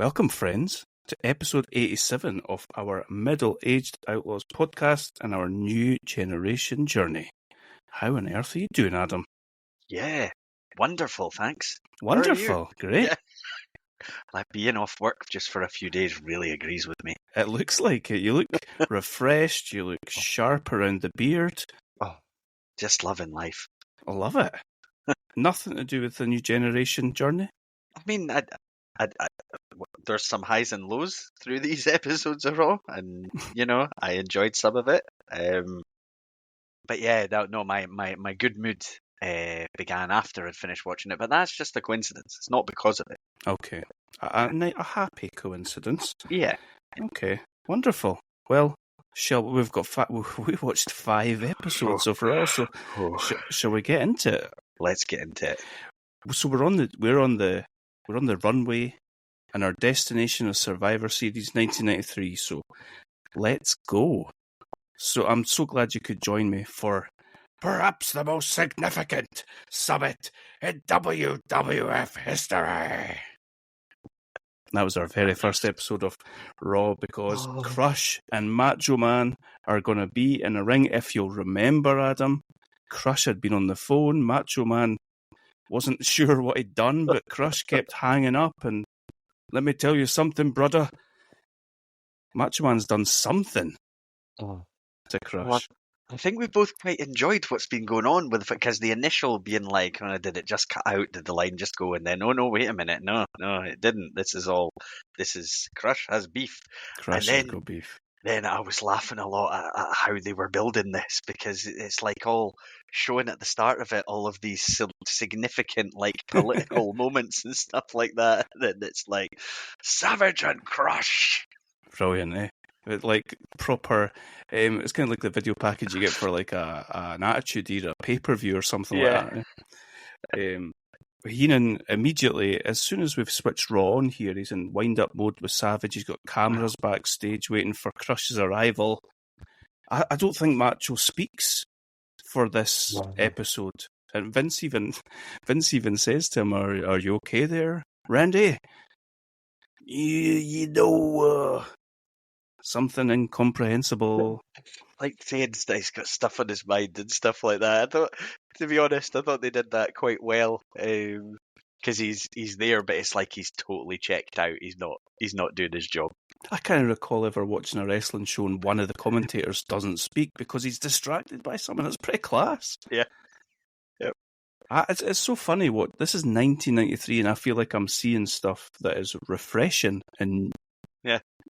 Welcome, friends, to episode 87 of our Middle-Aged Outlaws podcast and our new generation journey. How on earth are you doing, Adam? Yeah, wonderful, thanks. Wonderful, great. Yeah. Like being off work just for a few days really agrees with me. It looks like it. You look refreshed, you look sharp around the beard. Oh, just loving life. I love it. Nothing to do with the new generation journey? I mean, there's some highs and lows through these episodes of Raw, and, I enjoyed some of it. But yeah, my good mood began after I'd finished watching it, but that's just a coincidence. It's not because of it. Okay. A happy coincidence. Yeah. Okay, wonderful. Well, we watched 5 episodes of Raw, so shall we get into it? Let's get into it. So we're on the runway, and our destination is Survivor Series 1993. So let's go. So I'm so glad you could join me for perhaps the most significant summit in WWF history. That was our very first episode of Raw because Crush and Macho Man are going to be in a ring. If you'll remember, Adam, Crush had been on the phone. Macho Man wasn't sure what he'd done, but Crush kept hanging up. And let me tell you something, brother. Macho Man's done something to Crush. Well, I think we both quite enjoyed what's been going on with it, because the initial being like, did it just cut out? Did the line just go? And then, oh no, wait a minute. No, it didn't. This is Crush has beef. Crush has got beef. Then I was laughing a lot at how they were building this, because it's like all showing at the start of it, all of these significant like political moments and stuff like that. Then it's like Savage and Crush. Brilliant, eh? Like proper, it's kind of like the video package you get for like an Attitude Era pay-per-view or something like that. Eh? Heenan immediately, as soon as we've switched Raw on here, he's in wind-up mode with Savage. He's got cameras backstage waiting for Crush's arrival. I don't think Macho speaks for this episode. And Vince even says to him, "Are you okay there, Randy? You know, something incomprehensible." Like saying that he's got stuff on his mind and stuff like that. To be honest, I thought they did that quite well. Because he's there, but it's like he's totally checked out. He's not doing his job. I can't recall ever watching a wrestling show and one of the commentators doesn't speak because he's distracted by something. That's pretty class. Yeah. Yep. It's so funny. This is 1993, and I feel like I'm seeing stuff that is refreshing and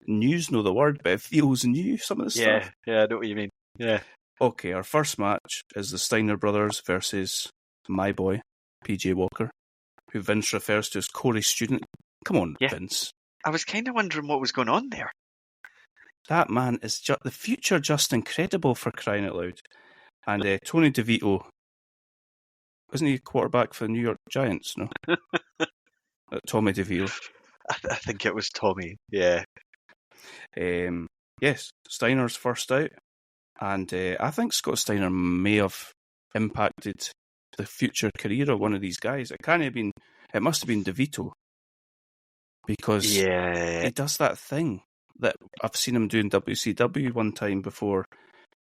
news, know the word, but it feels new. Some of the stuff. Yeah, I know what you mean. Yeah. Okay, our first match is the Steiner brothers versus my boy PJ Walker, who Vince refers to as Corey's student. Come on, Vince. I was kind of wondering what was going on there. That man is the future, just incredible, for crying out loud. And Tony DeVito, isn't he a quarterback for the New York Giants? No, Tommy DeVito. I think it was Tommy. Yeah. Yes, Steiner's first out, and I think Scott Steiner may have impacted the future career of one of these guys. It must have been DeVito, because he does that thing that I've seen him do in WCW one time before,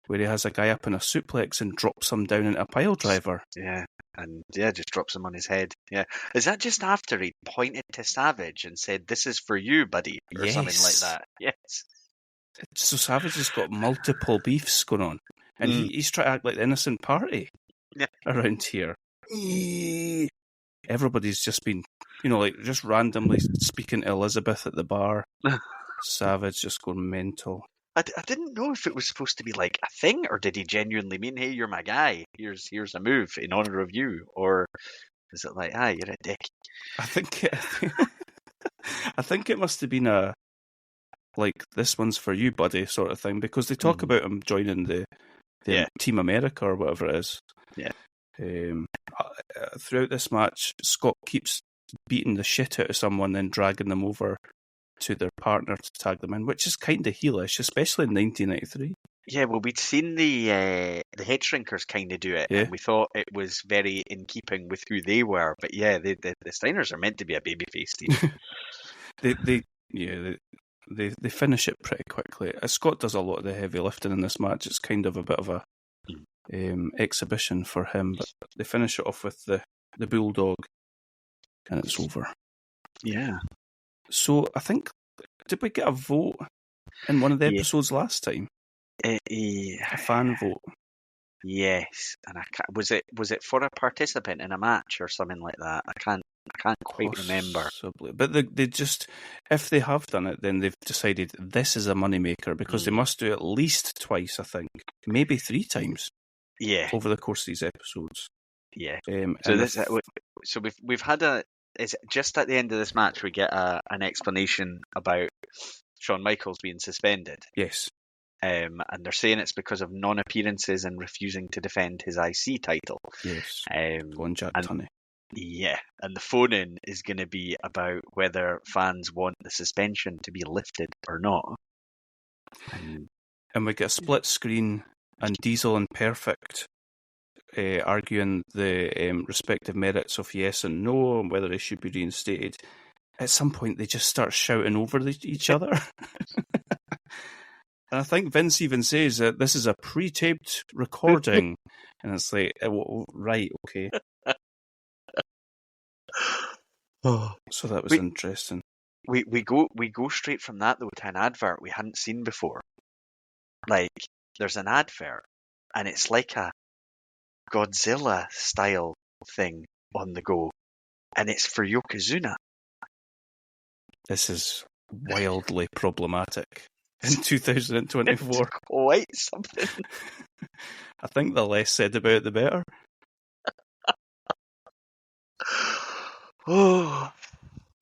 where he has a guy up in a suplex and drops him down into a pile driver. Yeah, and just drops him on his head. Yeah, is that just after he pointed to Savage and said, "This is for you, buddy," or something like that? Yes. So Savage has got multiple beefs going on, and he's trying to act like the innocent party around here. Everybody's just been, just randomly speaking to Elizabeth at the bar. Savage just going mental. I didn't know if it was supposed to be like a thing, or did he genuinely mean, "Hey, you're my guy. Here's a move in honor of you," or is it like, you're a dick? I think it must have been a like, "This one's for you, buddy" sort of thing, because they talk about him joining the Team America or whatever it is. Yeah. Throughout this match, Scott keeps beating the shit out of someone, then dragging them over to their partner to tag them in, which is kind of heelish, especially in 1993. Yeah, well, we'd seen the head shrinkers kind of do it, and we thought it was very in keeping with who they were. But the Steiners are meant to be a babyface team. They they finish it pretty quickly. Scott does a lot of the heavy lifting in this match. It's kind of a bit of a exhibition for him, but they finish it off with the bulldog, and it's over. Yeah. So I think, did we get a vote in one of the episodes last time? A fan vote. Yes, and was it for a participant in a match or something like that? I can't quite remember. But they just, if they have done it, then they've decided this is a moneymaker because they must do it at least twice, I think, maybe 3 times. Yeah. Over the course of these episodes. Yeah. So we've had is just at the end of this match we get an explanation about Shawn Michaels being suspended. Yes. And they're saying it's because of non-appearances and refusing to defend his IC title. Yes. On Jack Tunney. Yeah, and the phone-in is going to be about whether fans want the suspension to be lifted or not. And we get a split screen, and Diesel and Perfect arguing the respective merits of yes and no, and whether they should be reinstated. At some point, they just start shouting over each other. And I think Vince even says that this is a pre-taped recording. And it's like, right, okay. So that was interesting. We go straight from that, though, to an advert we hadn't seen before. Like, there's an advert, and it's like a Godzilla-style thing on the go, and it's for Yokozuna. This is wildly problematic in 2024. It's quite something. I think the less said about it, the better.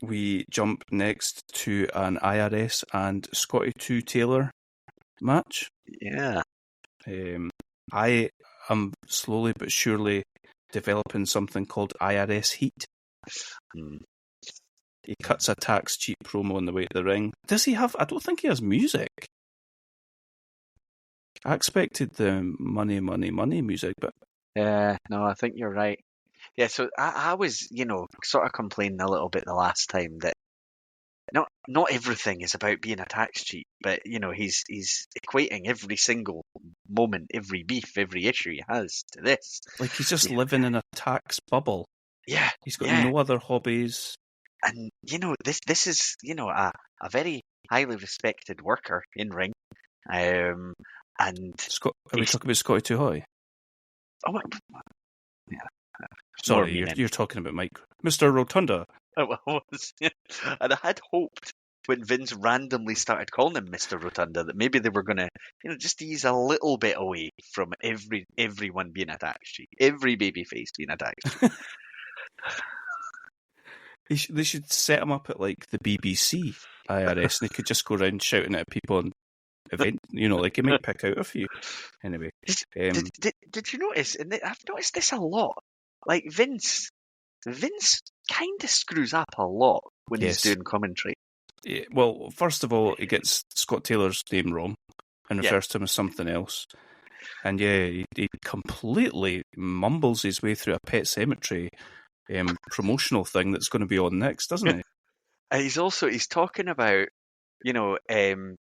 We jump next to an IRS and Scotty 2 Taylor match. Yeah. I am slowly but surely developing something called IRS heat. He cuts a tax cheat promo on the way to the ring. Does he have... I don't think he has music. I expected the money music, but... Yeah, no, I think you're right. Yeah, so I was, sort of complaining a little bit the last time that not everything is about being a tax cheat, but, he's equating every single moment, every beef, every issue he has to this. Like, he's just living in a tax bubble. Yeah. He's got no other hobbies. And, this is, a very highly respected worker in ring. And are we talking about Scotty Too High? Oh, yeah. Sorry, you're talking about Mr. Rotunda. Oh, I was. And I had hoped when Vince randomly started calling him Mr. Rotunda that maybe they were going to, just ease a little bit away from everyone being a tax cheat, every babyface being a tax cheat. They should set him up at like the BBC IRS, and they could just go around shouting at people and event. Like he might pick out a few. Anyway, did you notice? And I've noticed this a lot. Like Vince kind of screws up a lot when he's doing commentary. Yeah, well, first of all, he gets Scott Taylor's name wrong and refers to him as something else. And he completely mumbles his way through a Pet Sematary promotional thing that's going to be on next, doesn't he? He's talking about, the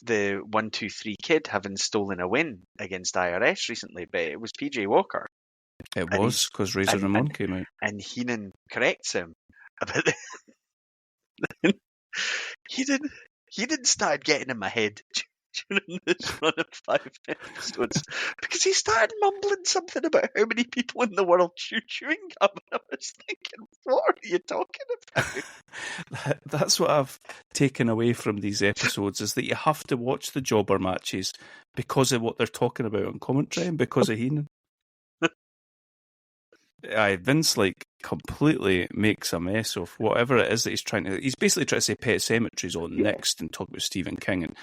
1-2-3 Kid having stolen a win against IRS recently, but it was PJ Walker. It was, because Razor Ramon came out. And Heenan corrects him about he didn't start getting in my head during this run of 5 episodes because he started mumbling something about how many people in the world chew chewing gum, and I was thinking, what are you talking about? That's what I've taken away from these episodes, is that you have to watch the jobber matches because of what they're talking about on commentary and because of Heenan. Vince completely makes a mess of whatever it is that he's trying to. He's basically trying to say Pet Sematry's on next and talk about Stephen King,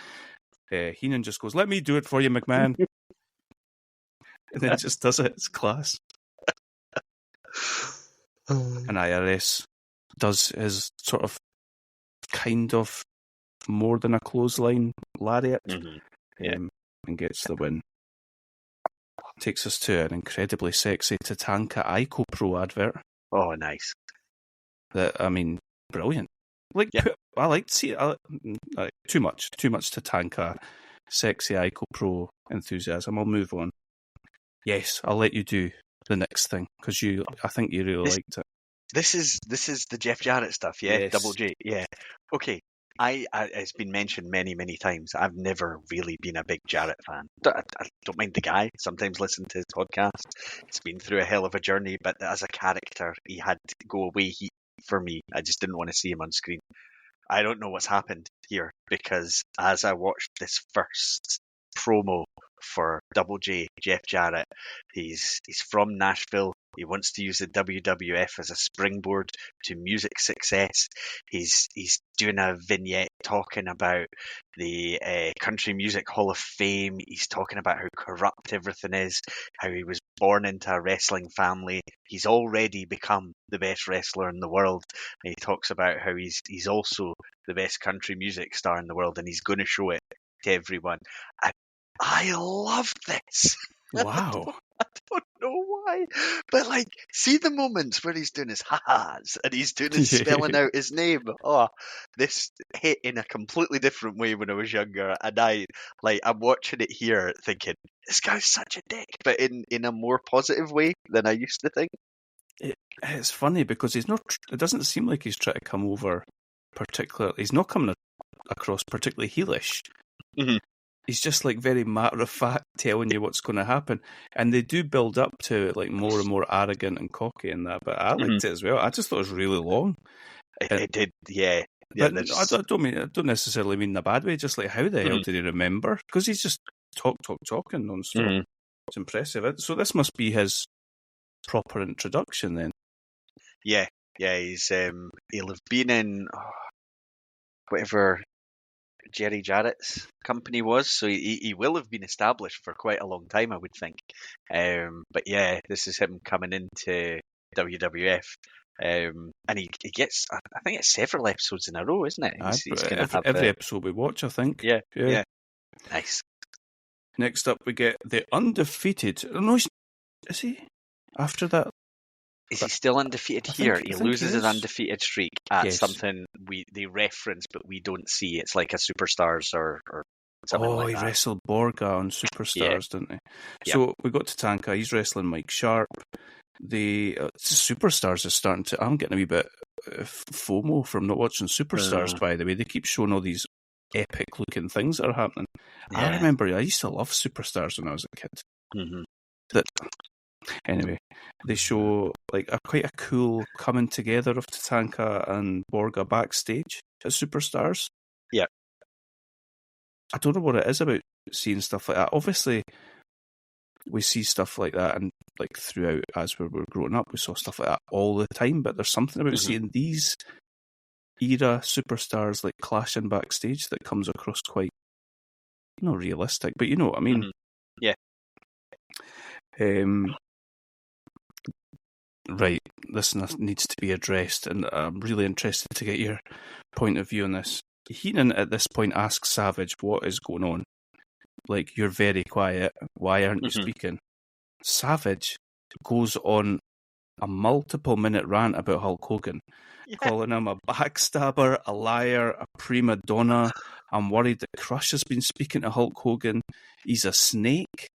and Heenan just goes, "Let me do it for you, McMahon," and then just does it. It's class. And IRS does his sort of, kind of, more than a clothesline lariat, and gets the win. Takes us to an incredibly sexy Tatanka Ico Pro advert. Oh, nice. Brilliant. I like to see it. Too much Tatanka, sexy Ico Pro enthusiasm. I'll move on. Yes, I'll let you do the next thing because I think you really liked it. This is the Jeff Jarrett stuff, yeah? Yes. Double J, yeah. Okay, I it's been mentioned many, many times. I've never really been a big Jarrett fan. I don't mind the guy. Sometimes listen to his podcast. He's been through a hell of a journey, but as a character, he had to go away for me. I just didn't want to see him on screen. I don't know what's happened here because as I watched this first promo for Double J, Jeff Jarrett, he's from Nashville. He wants to use the WWF as a springboard to music success. He's doing a vignette talking about the Country Music Hall of Fame. He's talking about how corrupt everything is, how he was born into a wrestling family. He's already become the best wrestler in the world. And he talks about how he's also the best country music star in the world, and he's going to show it to everyone. I love this. Wow. I don't know why, but like, see the moments where he's doing his ha-has and he's doing his spelling out his name. Oh, this hit in a completely different way when I was younger, and I'm watching it here thinking this guy's such a dick, but in a more positive way than I used to think. It's funny because he's not. It doesn't seem like he's trying to come over particularly. He's not coming across particularly heelish. Mm-hmm. He's just like very matter of fact telling you what's going to happen, and they do build up to like more and more arrogant and cocky and that. But I liked it as well. I just thought it was really long. It did, yeah. But I don't necessarily mean in a bad way. Just like how the hell did he remember? Because he's just talking non-stop. It's impressive. So this must be his proper introduction then. Yeah. He's he'll have been in whatever Jerry Jarrett's company was, so he will have been established for quite a long time, I would think. But yeah, this is him coming into WWF, and he gets, I think it's several episodes in a row, isn't it? He's gonna have every episode we watch, I think. Yeah. Nice. Next up, we get the undefeated. No, is he? After that, is he still undefeated here? He loses his undefeated streak at something they reference, but we don't see. It's like a Superstars or something like that. He wrestled Borga on Superstars, didn't he? Yeah. So we got Tatanka. He's wrestling Mike Sharp. The Superstars is starting to. I'm getting a wee bit FOMO from not watching Superstars. By the way, they keep showing all these epic-looking things that are happening. Yeah. I remember I used to love Superstars when I was a kid. Mm-hmm. Anyway, they show like quite a cool coming together of Tatanka and Borga backstage at Superstars. Yeah. I don't know what it is about seeing stuff like that. Obviously, we see stuff like that and like throughout as we were growing up, we saw stuff like that all the time. But there's something about seeing these era superstars like clashing backstage that comes across quite not realistic, but you know what I mean. Yeah. Right, this needs to be addressed, and I'm really interested to get your point of view on this. Heenan at this point asks Savage what is going on. Like, you're very quiet. Why aren't you speaking? Savage goes on a multiple-minute rant about Hulk Hogan, calling him a backstabber, a liar, a prima donna. I'm worried that Crush has been speaking to Hulk Hogan. He's a snake.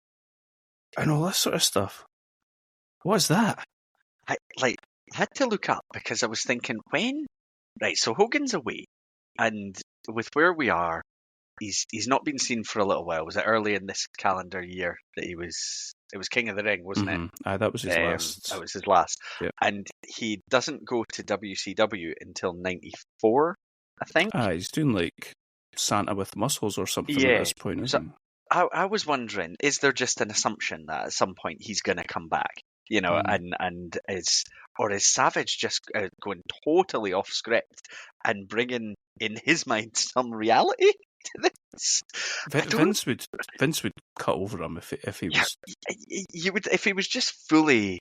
And all this sort of stuff. What is that? I had to look up because I was thinking so Hogan's away, and with where we are, he's not been seen for a little while. Was it early in this calendar year that it was King of the Ring, wasn't it? That was his last. That was his last. Yeah. And he doesn't go to WCW until 94, I think. He's doing like Santa with muscles or something at this point, isn't he? I was wondering, is there just an assumption that at some point he's going to come back? You know, and is Savage just going totally off script and bringing in his mind some reality to this? Vince would cut over him if he was. You would if he was just fully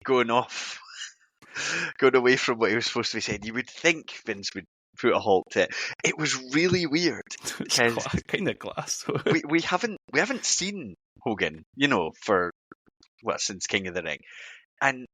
going off, going away from what he was supposed to be saying. You would think Vince would put a halt to it. It was really weird. It's kind of glass. we haven't seen Hogan, you know, for since King of the Ring, and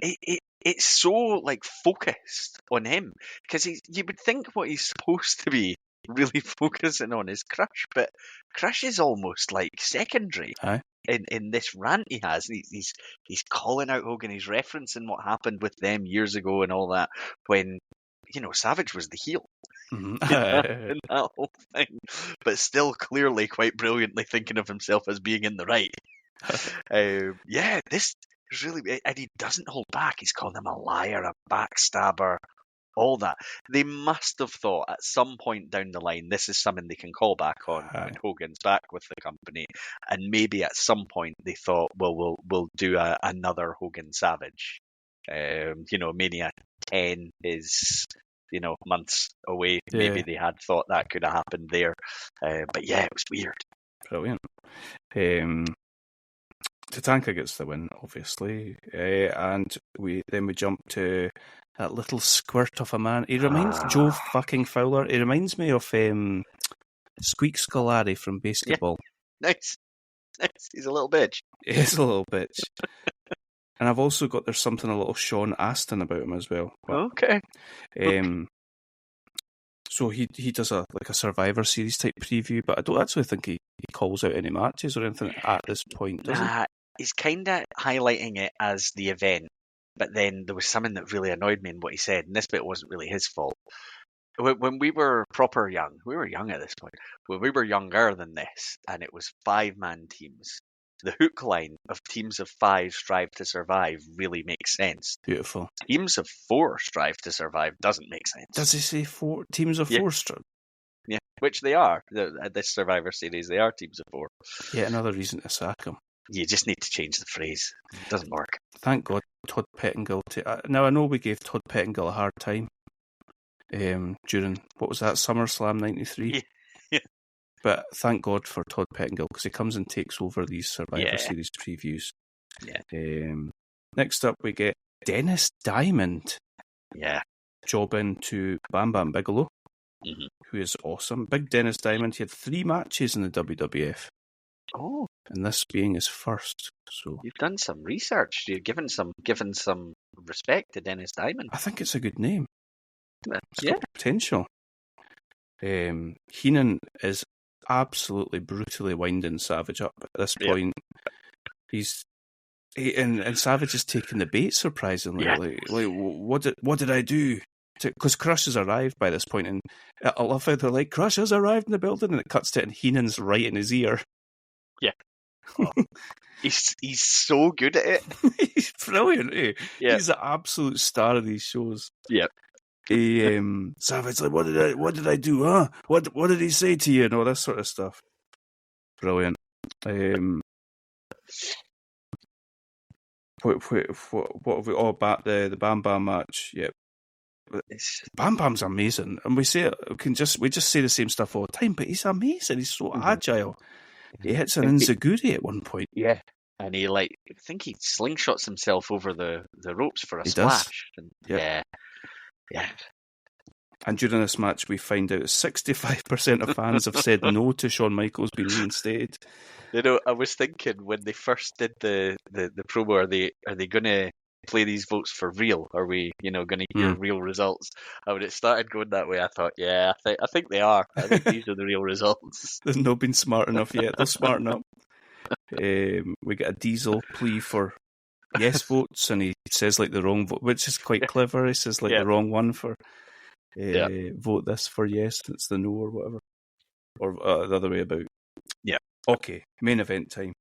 it's so like focused on him because you would think what he's supposed to be really focusing on is Crush, but Crush is almost like secondary Aye. in this rant he has. He's calling out Hogan, he's referencing what happened with them years ago and all that when Savage was the heel Mhm. in that whole thing, but still clearly quite brilliantly thinking of himself as being in the right. This is really, and he doesn't hold back. He's calling him a liar, a backstabber, all that. They must have thought at some point down the line this is something they can call back on Aye. when Hogan's back with the company, and maybe at some point they thought, well, we'll do another Hogan Savage. Mania 10 is months away. Yeah. Maybe they had thought that could have happened there, but yeah, it was weird. Brilliant. Tatanka gets the win, obviously, and we jump to that little squirt of a man. He reminds Joe fucking Fowler. He reminds me of Squeak Scolari from Basketball. Nice. He's a little bitch. He's a little bitch. And I've also got there's something a little Sean Astin about him as well. But, okay. So he does a Survivor Series type preview, but I don't actually think he calls out any matches or anything at this point, does he? He's kind of highlighting it as the event, but then there was something that really annoyed me in what he said, and this bit wasn't really his fault. When we were proper young, we were young at this point, when we were younger than this, and it was 5-man teams, the hook line of teams of 5 strive to survive really makes sense. Beautiful. Teams of 4 strive to survive doesn't make sense. Does he say 4 teams of 4 strive? Yeah, which they are. At this Survivor Series, they are teams of 4. Yet another reason to sack him. You just need to change the phrase. It doesn't work. Thank God Todd Pettingill... Now, I know we gave Todd Pettingill a hard time during, what was that, SummerSlam 93? Yeah. But thank God for Todd Pettingill, because he comes and takes over these Survivor Series previews. Yeah. Next up, we get Dennis Diamond. Yeah. Jobbing to Bam Bam Bigelow, who is awesome. Big Dennis Diamond, he had 3 matches in the WWF. Oh. And this being his first. So you've done some research. You've given some respect to Dennis Diamond. I think it's a good name. It's got potential. Heenan is absolutely brutally winding Savage up at this point. And Savage is taking the bait surprisingly. Yeah. Like, what did I do? Because Crush has arrived by this point, and I love how they're like, Crush has arrived in the building, and it cuts to it, and Heenan's right in his ear. Yeah. Oh. He's so good at it. He's brilliant, eh? Yeah. He's the absolute star of these shows. Yeah. Savage, like, what did I do, huh? What did he say to you? And all this sort of stuff. Brilliant. What have we all about the Bam Bam match? Yep. Bam Bam's amazing, and we just say the same stuff all the time, but he's amazing. He's so agile. He hits an enziguri at one point. Yeah, and he I think he slingshots himself over the ropes for a splash. Does. And, yeah. And during this match, we find out 65% of fans have said no to Shawn Michaels being reinstated. I was thinking when they first did the promo, are they going to play these votes for real? Are we, going to hear real results? And when it started going that way, I thought, I think they are. I think these are the real results. They've not been smart enough yet. They'll smarten up. We get a Diesel plea for yes votes, and he says the wrong vote, which is quite clever. He says the wrong one for vote this for yes, it's the no or whatever. Or the other way about. Yeah. Okay, main event time.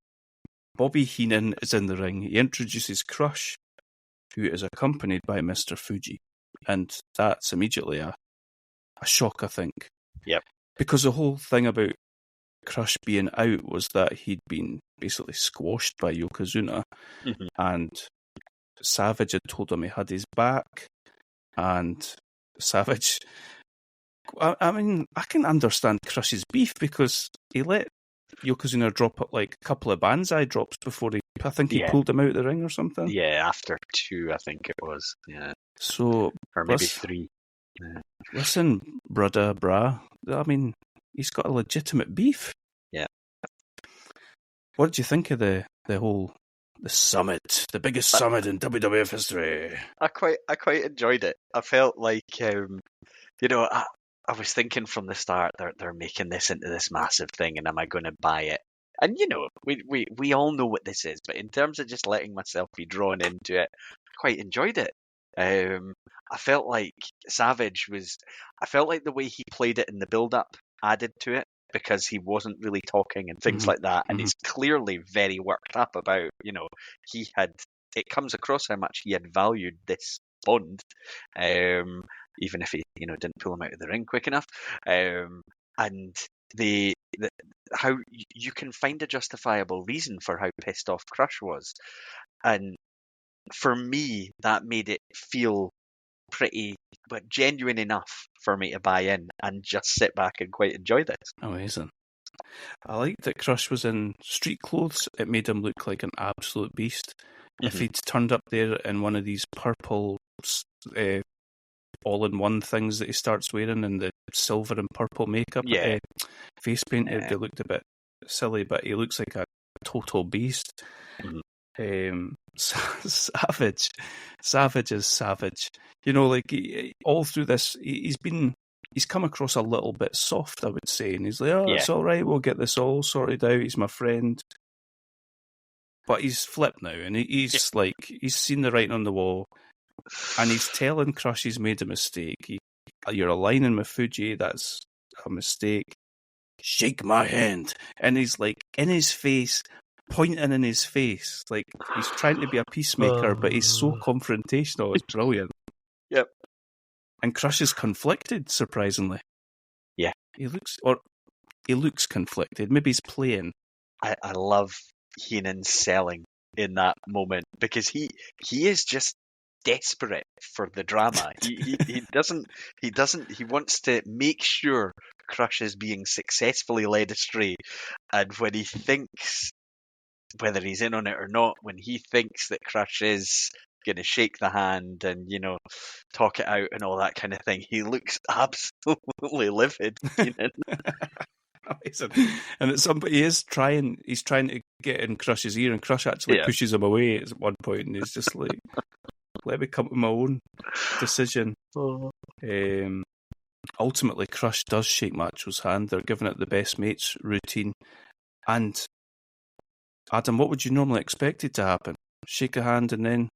Bobby Heenan is in the ring. He introduces Crush, who is accompanied by Mr. Fuji. And that's immediately a shock, I think. Yep. Because the whole thing about Crush being out was that he'd been basically squashed by Yokozuna. Mm-hmm. And Savage had told him he had his back. And Savage... I mean, I can understand Crush's beef because he let Yokozuna drop a couple of banzai drops before he pulled him out of the ring or something. Yeah, after 2, I think it was. Yeah. So, or maybe 3. Yeah. Listen, brah. I mean, he's got a legitimate beef. Yeah. What did you think of the whole The summit, the biggest summit in WWF history. I quite enjoyed it. I felt like, I was thinking from the start, they're making this into this massive thing, and am I going to buy it? And we all know what this is, but in terms of just letting myself be drawn into it, I quite enjoyed it. I felt like I felt like the way he played it in the build-up added to it, because he wasn't really talking and things like that, and he's clearly very worked up about, it comes across how much he had valued this bond, even if he, didn't pull him out of the ring quick enough, and how you can find a justifiable reason for how pissed off Crush was, and for me that made it feel pretty but genuine enough for me to buy in and just sit back and quite enjoy this. Amazing. I liked that Crush was in street clothes. It made him look like an absolute beast. If he'd turned up there in one of these purple all-in-one things that he starts wearing, and the silver and purple makeup, face paint, it looked a bit silly, but he looks like a total beast. Savage is savage. All through this, he's come across a little bit soft, I would say, and he's like, it's all right, we'll get this all sorted out, he's my friend. But he's flipped now, and he's seen the writing on the wall, and he's telling Crush he's made a mistake. You're aligning with Fuji, that's a mistake. Shake my hand. And he's like in his face, pointing in his face, like he's trying to be a peacemaker, but he's so confrontational. It's brilliant. Yep. And Crush is conflicted, surprisingly. Yeah. He looks conflicted. Maybe he's playing. I love Heenan selling in that moment, because he is just desperate for the drama. He wants to make sure Crush is being successfully led astray, and when he thinks, whether he's in on it or not, when he thinks that Crush is going to shake the hand and talk it out and all that kind of thing, he looks absolutely livid. And at some point he's trying to get in Crush's ear, and Crush actually pushes him away at one point, and he's just like, let me come to my own decision. Ultimately, Crush does shake Macho's hand. They're giving it the best mates routine. And Adam, what would you normally expect it to happen? Shake a hand and then?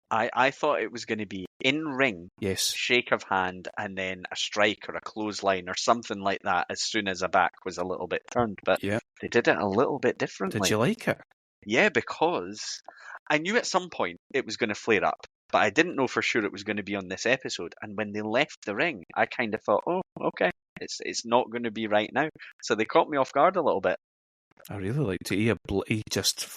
I thought it was going to be in ring, yes, shake of hand, and then a strike or a clothesline or something like that as soon as a back was a little bit turned. But they did it a little bit differently. Did you like it? Yeah, because I knew at some point it was going to flare up, but I didn't know for sure it was going to be on this episode. And when they left the ring, I kind of thought, oh, okay, it's not going to be right now. So they caught me off guard a little bit. I really liked it. He just...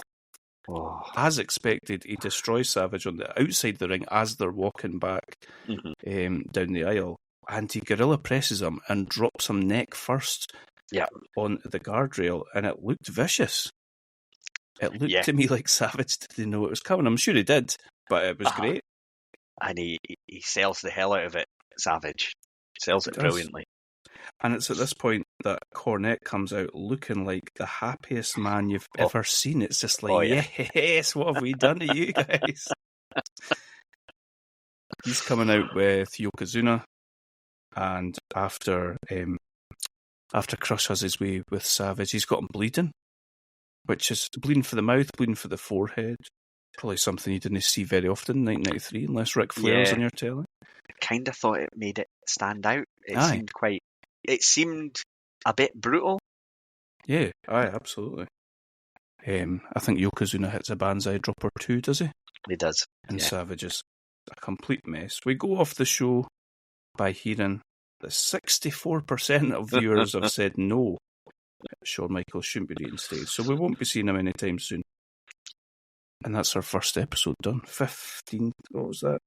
as expected, he destroys Savage on the outside of the ring as they're walking back down the aisle, and he gorilla presses him and drops him neck first on the guardrail, and it looked vicious. It looked to me like Savage didn't know it was coming. I'm sure he did, but it was great. And he sells the hell out of it, Savage. Sells it brilliantly. And it's at this point that Cornette comes out looking like the happiest man you've ever seen. It's just like, yes, what have we done to you guys? He's coming out with Yokozuna, and after Crush has his way with Savage, he's got him bleeding, which is bleeding for the mouth, bleeding for the forehead. Probably something you didn't see very often in 1993, unless Ric Flair's on your telly. I kind of thought it made it stand out. It seemed a bit brutal. Yeah, absolutely. I think Yokozuna hits a banzai drop or two, does he? He does. And Savage is a complete mess. We go off the show by hearing that 64% of viewers have said no, Shawn Michaels shouldn't be reinstated. So we won't be seeing him anytime soon. And that's our first episode done. 15th, what was that?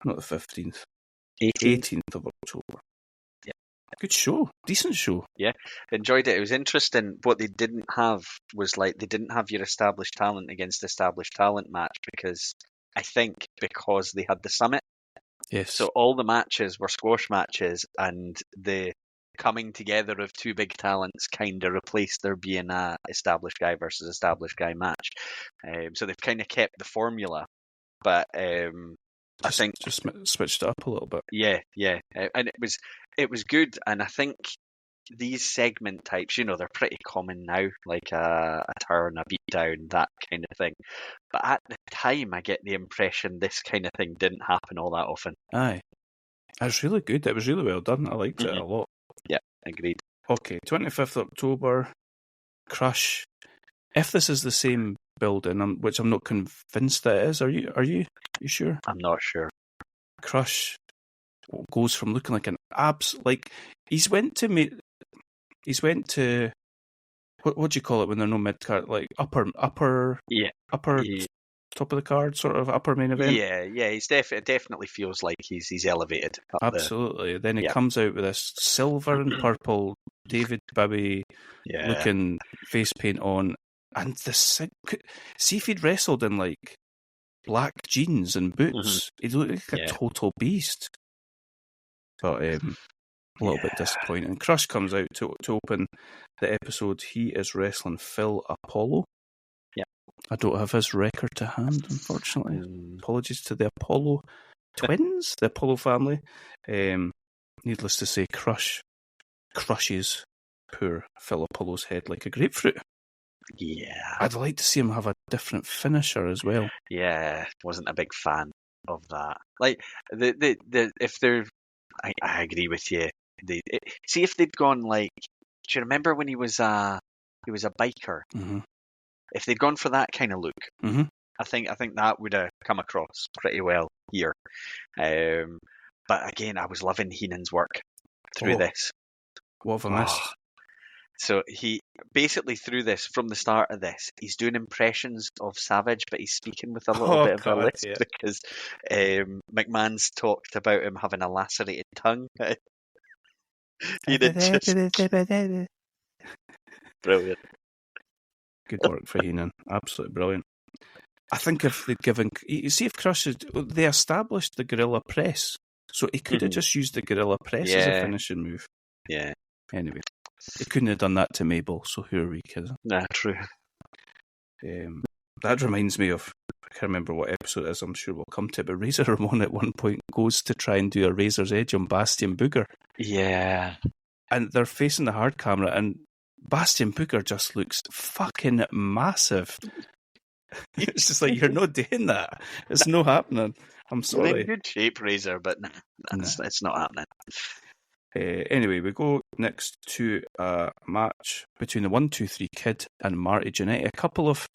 Not the 15th. 18th of October. Yeah. Good show. Decent show. Yeah. Enjoyed it. It was interesting. What they didn't have was they didn't have your established talent against established talent match, because they had the summit. Yes. So all the matches were squash matches, and the coming together of two big talents kind of replaced there being a established guy versus established guy match. So they've kind of kept the formula, but I think just switched it up a little bit. Yeah, and it was good, and I think these segment types, they're pretty common now, like a turn, a beatdown, that kind of thing. But at the time, I get the impression this kind of thing didn't happen all that often. Aye. It was really good. It was really well done. I liked it a lot. Yeah, agreed. Okay, 25th October, Crush. If this is the same building, which I'm not convinced that it is, are you sure? I'm not sure. Crush goes from looking like an he's went to what do you call it when they're no mid card, like upper top of the card, sort of upper main event. Yeah, he's definitely feels like he's elevated. Absolutely. Then he comes out with this silver and purple David Bowie looking face paint on, and see if he'd wrestled in like black jeans and boots, he'd look like a total beast. But a little bit disappointing. Crush comes out to open the episode. He is wrestling Phil Apollo. Yeah. I don't have his record to hand, unfortunately. Apologies to the Apollo twins, the Apollo family. Needless to say, Crush crushes poor Phil Apollo's head like a grapefruit. Yeah. I'd like to see him have a different finisher as well. Yeah, wasn't a big fan of that. Like if they're, I agree with you. See if they'd gone like, do you remember when he was a biker? Mm-hmm. If they'd gone for that kind of look, mm-hmm. I think that would have come across pretty well here. But again, I was loving Heenan's work through this. What have I missed? So he basically through this, from the start of this, he's doing impressions of Savage, but he's speaking with a little bit of a lisp because McMahon's talked about him having a lacerated tongue. He did just brilliant. Good work for Heenan. Absolutely brilliant. I think if they'd given, you see, if Crush they established the gorilla press, so he could have just used the gorilla press as a finishing move. Yeah. Anyway, he couldn't have done that to Mabel, so who are we kidding? Nah, true. That reminds me of, I can't remember what episode it is, I'm sure we'll come to it, but Razor Ramon at one point goes to try and do a Razor's Edge on Bastion Booger. Yeah. And they're facing the hard camera, and Bastion Booger just looks fucking massive. It's just like, you're not doing that. It's not happening. I'm sorry. You're in good shape, Razor, but it's not happening. Anyway, we go next to a match between the 1-2-3 Kid and Marty Jannetty. A couple of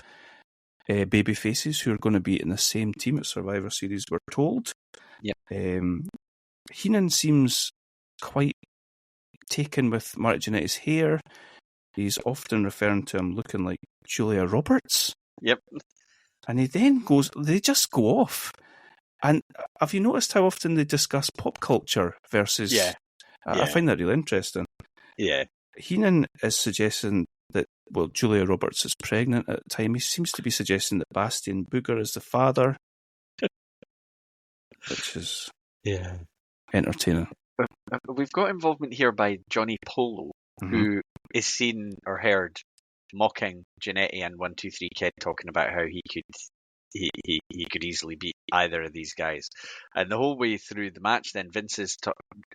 baby faces who are going to be in the same team at Survivor Series, we're told. Yep. Heenan seems quite taken with Marty Jannetty's hair. He's often referring to him looking like Julia Roberts. Yep. And he then they just go off. And have you noticed how often they discuss pop culture versus... Yeah. I find that really interesting. Yeah. Heenan is suggesting that, Julia Roberts is pregnant at the time. He seems to be suggesting that Bastion Booger is the father, which is entertaining. We've got involvement here by Johnny Polo, who is seen or heard mocking Jannetty and 1-2-3 Kid, talking about how he could easily beat either of these guys. And the whole way through the match, then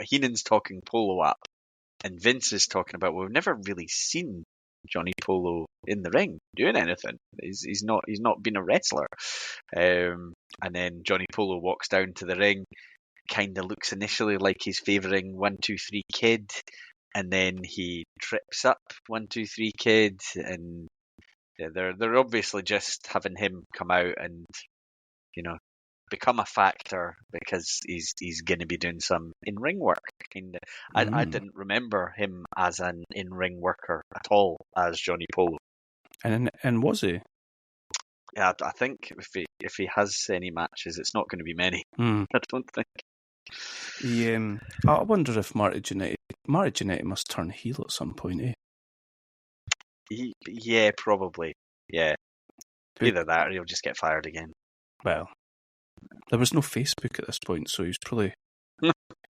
Heenan's talking Polo up, and Vince is talking about, we've never really seen Johnny Polo in the ring doing anything. He's not been a wrestler. And then Johnny Polo walks down to the ring, kind of looks initially like he's favouring 1-2-3 Kid, and then he trips up 1-2-3 Kid, and they're obviously just having him come out and become a factor because he's going to be doing some in-ring work. Kinda. I didn't remember him as an in-ring worker at all as Johnny Polo. And was he? Yeah, I think if he has any matches, it's not going to be many. I don't think. I wonder if Marty Jannetty must turn heel at some point, eh? Yeah, probably. Yeah. Either that or he'll just get fired again. Well, there was no Facebook at this point, so he was probably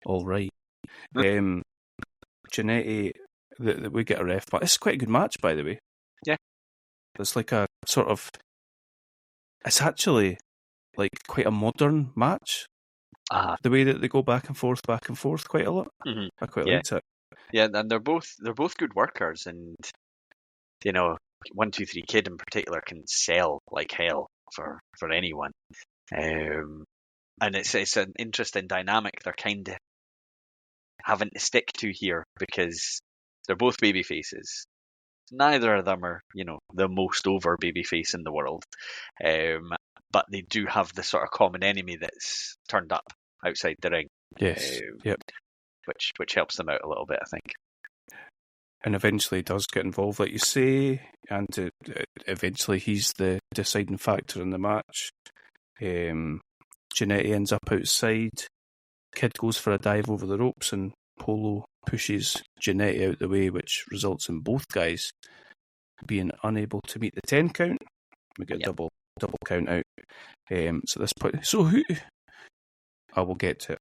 all right. Jannetty, that we get a ref, but it's quite a good match, by the way. Yeah. It's like a sort of, it's actually like quite a modern match. The way that they go back and forth quite a lot. Mm-hmm. I quite liked it. Yeah, and they're both good workers, and 1-2-3 Kid in particular can sell like hell for anyone. And it's an interesting dynamic they're kind of having to stick to here because they're both baby faces. Neither of them are, the most over baby face in the world. But they do have the sort of common enemy that's turned up outside the ring. Yes. Yep. Which helps them out a little bit, I think. And eventually does get involved, like you say, and eventually he's the deciding factor in the match. Jannetty ends up outside. Kid goes for a dive over the ropes, and Polo pushes Jannetty out the way, which results in both guys being unable to meet the 10 count. We get a double count out. So this point, so who? I will get to it.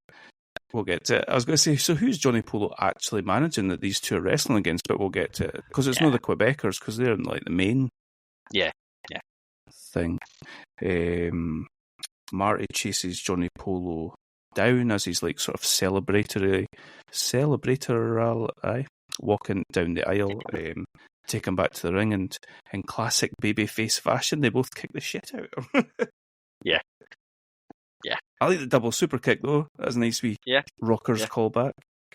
We'll get to it. I was going to say, so who's Johnny Polo actually managing that these two are wrestling against? But we'll get to it because it's not the Quebecers because they're like the main thing. Marty chases Johnny Polo down as he's like sort of celebratory, walking down the aisle, take him back to the ring, and in classic babyface fashion, they both kick the shit out of him. Yeah. I like the double super kick though. That's a nice wee rockers callback.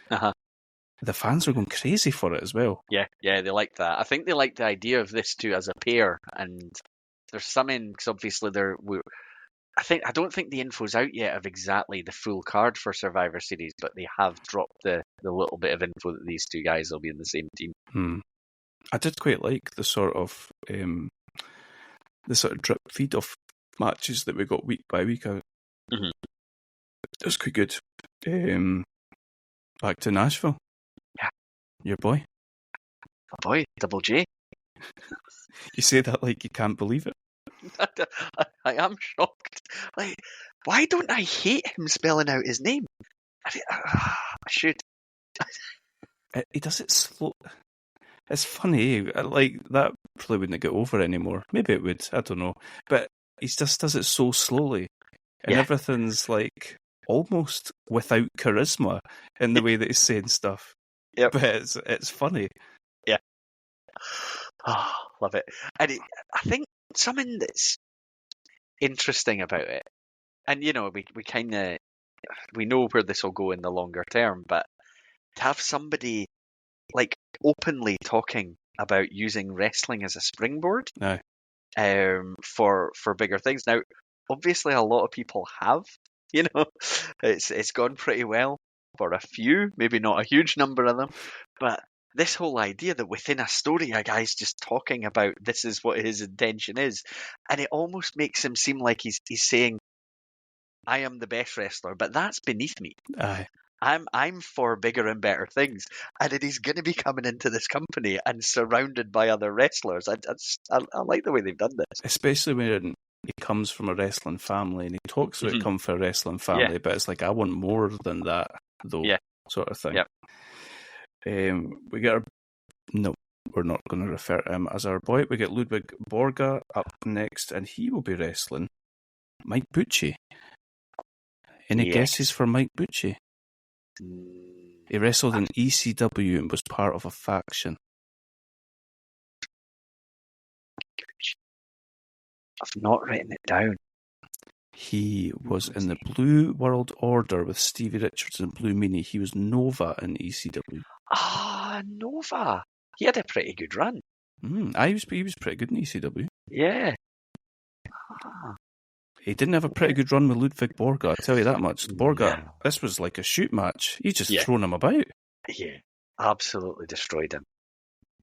The fans are going crazy for it as well. Yeah, they like that. I think they like the idea of this two as a pair, and there's something because obviously I don't think the info's out yet of exactly the full card for Survivor Series, but they have dropped the little bit of info that these two guys will be in the same team. I did quite like the sort of drip feed of matches that we got week by week. It was quite good. Back to Nashville. Yeah. Your boy. My boy, Double J. You say that like you can't believe it. I am shocked. Like, why don't I hate him spelling out his name? I should. He does it slow. It's funny. Like, that probably wouldn't get over anymore. Maybe it would. I don't know. But he just does it so slowly. And everything's like almost without charisma in the way that he's saying stuff. Yep. But it's funny. Yeah. Oh, love it. And I think something that's interesting about it, and we know where this will go in the longer term, but to have somebody like openly talking about using wrestling as a springboard for bigger things. Now, obviously, a lot of people have. It's gone pretty well for a few, maybe not a huge number of them, but this whole idea that within a story, a guy's just talking about this is what his intention is, and it almost makes him seem like he's saying, "I am the best wrestler," but that's beneath me. Aye. I'm for bigger and better things, and then he's going to be coming into this company and surrounded by other wrestlers. I like the way they've done this, especially when he comes from a wrestling family and he talks about come from a wrestling family, but it's like, I want more than that, though, sort of thing. We get we're not going to refer to him as our boy. We get Ludwig Borga up next, and he will be wrestling Mike Bucci. Any guesses for Mike Bucci? He wrestled in ECW and was part of a faction. I've not written it down. He was in the Blue World Order with Stevie Richards and Blue Meanie. He was Nova in ECW. Nova. He had a pretty good run. He was pretty good in ECW. Yeah. He didn't have a pretty good run with Ludwig Borga, I'll tell you that much. Borga, this was like a shoot match. He's just thrown him about. Yeah, absolutely destroyed him.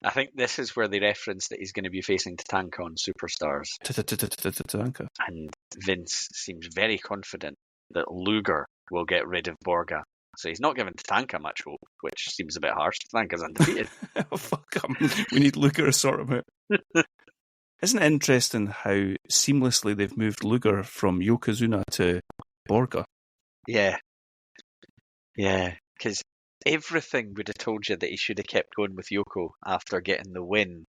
I think this is where they reference that he's going to be facing Tatanka on Superstars. Tatanka. And Vince seems very confident that Luger will get rid of Borga. So he's not giving Tatanka much hope, which seems a bit harsh. Tatanka's undefeated. Oh, fuck him. We need Luger to sort him out. Isn't it interesting how seamlessly they've moved Luger from Yokozuna to Borga? Yeah. Yeah, because everything would have told you that he should have kept going with Yoko after getting the win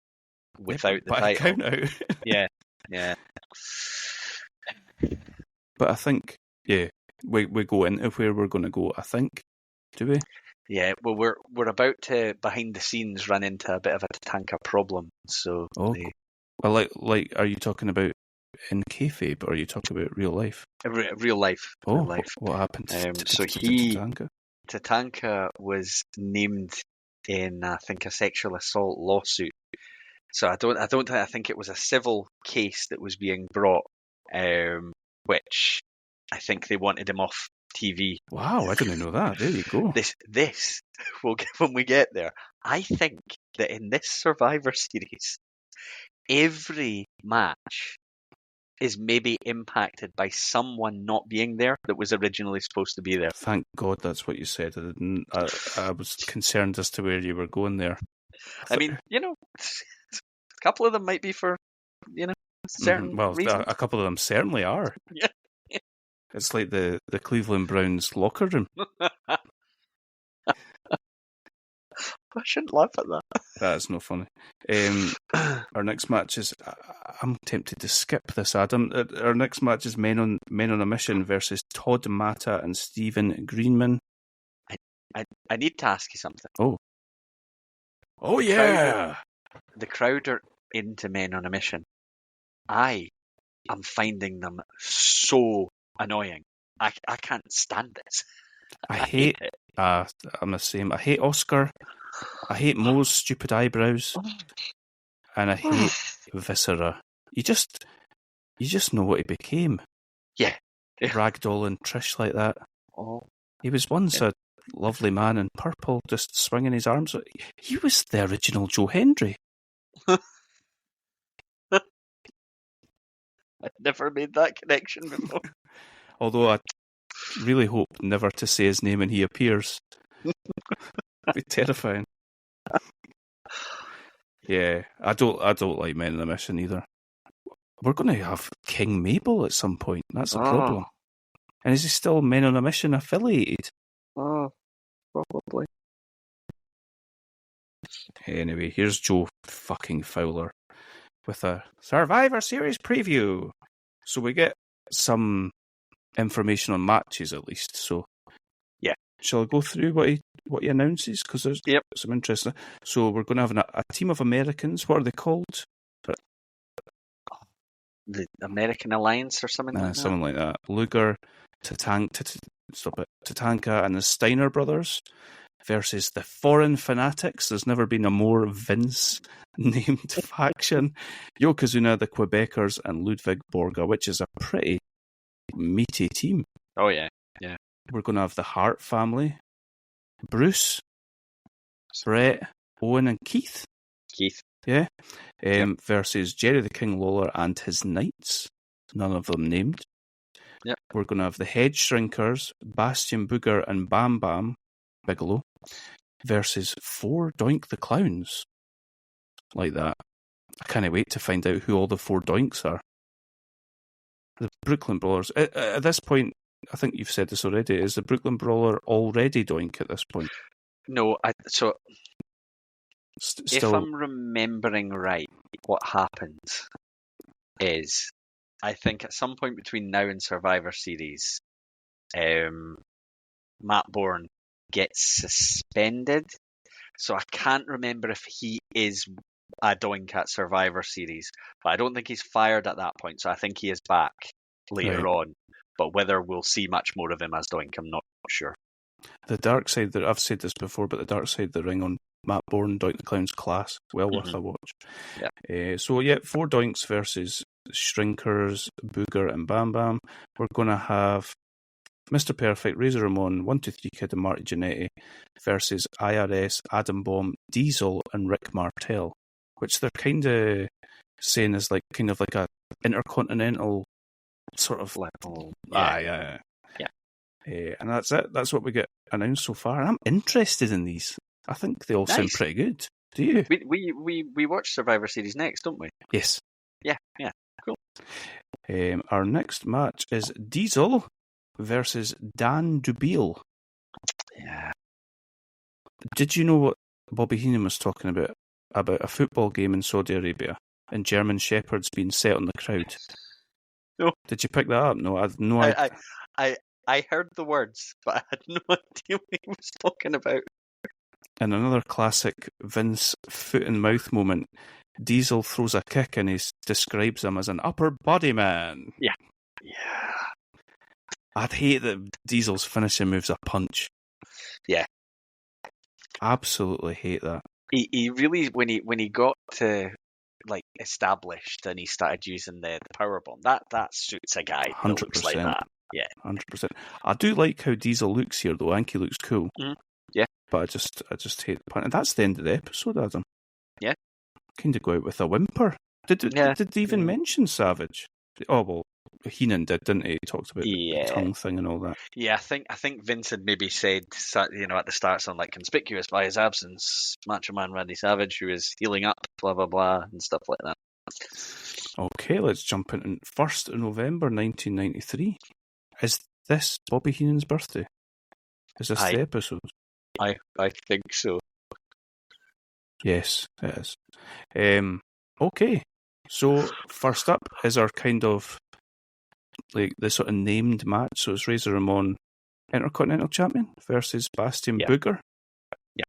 without the by title. count out. Yeah, yeah. But I think, yeah, we go into where we're going to go, I think. Do we? Yeah, well, we're about to, behind the scenes, run into a bit of a Tatanka problem. So, Oh, well, like, are you talking about in kayfabe, or are you talking about real life? real life. Oh, Real life. what happened to So Tatanka? Tatanka was named in, I think, a sexual assault lawsuit. So I think it was a civil case that was being brought, which I think they wanted him off TV. Wow, I didn't know that. There you go. This we'll get when we get there. I think that in this Survivor Series, every match is maybe impacted by someone not being there that was originally supposed to be there. Thank God that's what you said. I was concerned as to where you were going there. I mean, a couple of them might be for, certain reasons. A couple of them certainly are. Yeah. It's like the Cleveland Browns locker room. I shouldn't laugh at that. That's no funny. Our next match is. I'm tempted to skip this, Adam. Our next match is Men on a Mission versus Todd Mata and Stephen Greenman. I need to ask you something. Oh yeah. The crowd are into Men on a Mission. I am finding them so annoying. I can't stand this. I hate it. I'm the same. I hate Oscar. I hate Mo's stupid eyebrows. And I hate Viscera. You just know what he became. Yeah. Ragdolling Trish like that. Oh. He was once a lovely man in purple, just swinging his arms. He was the original Joe Hendry. I've never made that connection before. Although I really hope never to say his name when he appears. It'd be terrifying. Yeah, I don't like Men on a Mission either. We're going to have King Mabel at some point. That's the problem. And is he still Men on a Mission affiliated? Oh, probably. Anyway, here's Joe fucking Fowler with a Survivor Series preview. So we get some information on matches at least. So yeah, shall I go through what he announces? Because there's some interesting. So we're going to have a team of Americans. What are they called? The American Alliance or something like that? Something like that. Luger, Tatanka and the Steiner brothers versus the Foreign Fanatics. There's never been a more Vince-named faction. Yokozuna, the Quebecers, and Ludwig Borga, which is a pretty meaty team. Oh, yeah. Yeah. We're going to have the Hart family. Bruce, Brett, Owen, and Keith. Yeah. Versus Jerry the King Lawler and his Knights. None of them named. Yep. We're going to have the Head Shrinkers, Bastion Booger, and Bam Bam Bigelow versus 4 Doink the Clowns. Like that. I can't wait to find out who all the 4 Doinks are. The Brooklyn Brawlers. At this point, I think you've said this already, is the Brooklyn Brawler already Doink at this point? No, if I'm remembering right, what happens is, I think at some point between now and Survivor Series, Matt Bourne gets suspended. So I can't remember if he is a Doink at Survivor Series, but I don't think he's fired at that point. So I think he is back later on. But whether we'll see much more of him as Doink, I'm not sure. The dark side, I've said this before, but the dark side of the ring on Matt Bourne, Doink the Clown's class, well worth a watch. Yeah. 4 Doinks versus Shrinkers, Booger, and Bam Bam. We're going to have Mr. Perfect, Razor Ramon, 123 Kid, and Marty Jannetty versus IRS, Adam Bomb, Diesel, and Rick Martel, which they're kind of saying is kind of like a intercontinental sort of level. Yeah. And that's it. That's what we get announced so far. And I'm interested in these. I think they all sound pretty good. Do you? We watch Survivor Series next, don't we? Yes. Yeah. Cool. Our next match is Diesel versus Dan Dubiel. Yeah. Did you know what Bobby Heenan was talking about a football game in Saudi Arabia and German shepherds being set on the crowd? No. Did you pick that up? No, I had no idea. I heard the words, but I had no idea what he was talking about. And another classic Vince foot and mouth moment. Diesel throws a kick and he describes him as an upper body man. Yeah. I'd hate that Diesel's finishing move's a punch. Yeah. Absolutely hate that. He really, when he got to like established and he started using the powerbomb, that suits a guy that looks like that. Yeah, 100%. I do like how Diesel looks here, though. I think he looks cool. Mm-hmm. Yeah, but I just hate the pun. And that's the end of the episode, Adam. Yeah, kind of go out with a whimper. Did they even mention Savage? Oh well, Heenan did, didn't he? He talked about the tongue thing and all that. Yeah, I think Vince had maybe said, at the start, something like conspicuous by his absence, Macho Man Randy Savage, who is healing up, blah blah blah, and stuff like that. Okay, let's jump in. 1st of November 1993. Is this Bobby Heenan's birthday? Is this the episode? I think so. Yes, it is. Okay, so first up is our kind of like the sort of named match. So it's Razor Ramon, Intercontinental Champion versus Bastion Booger. Yeah.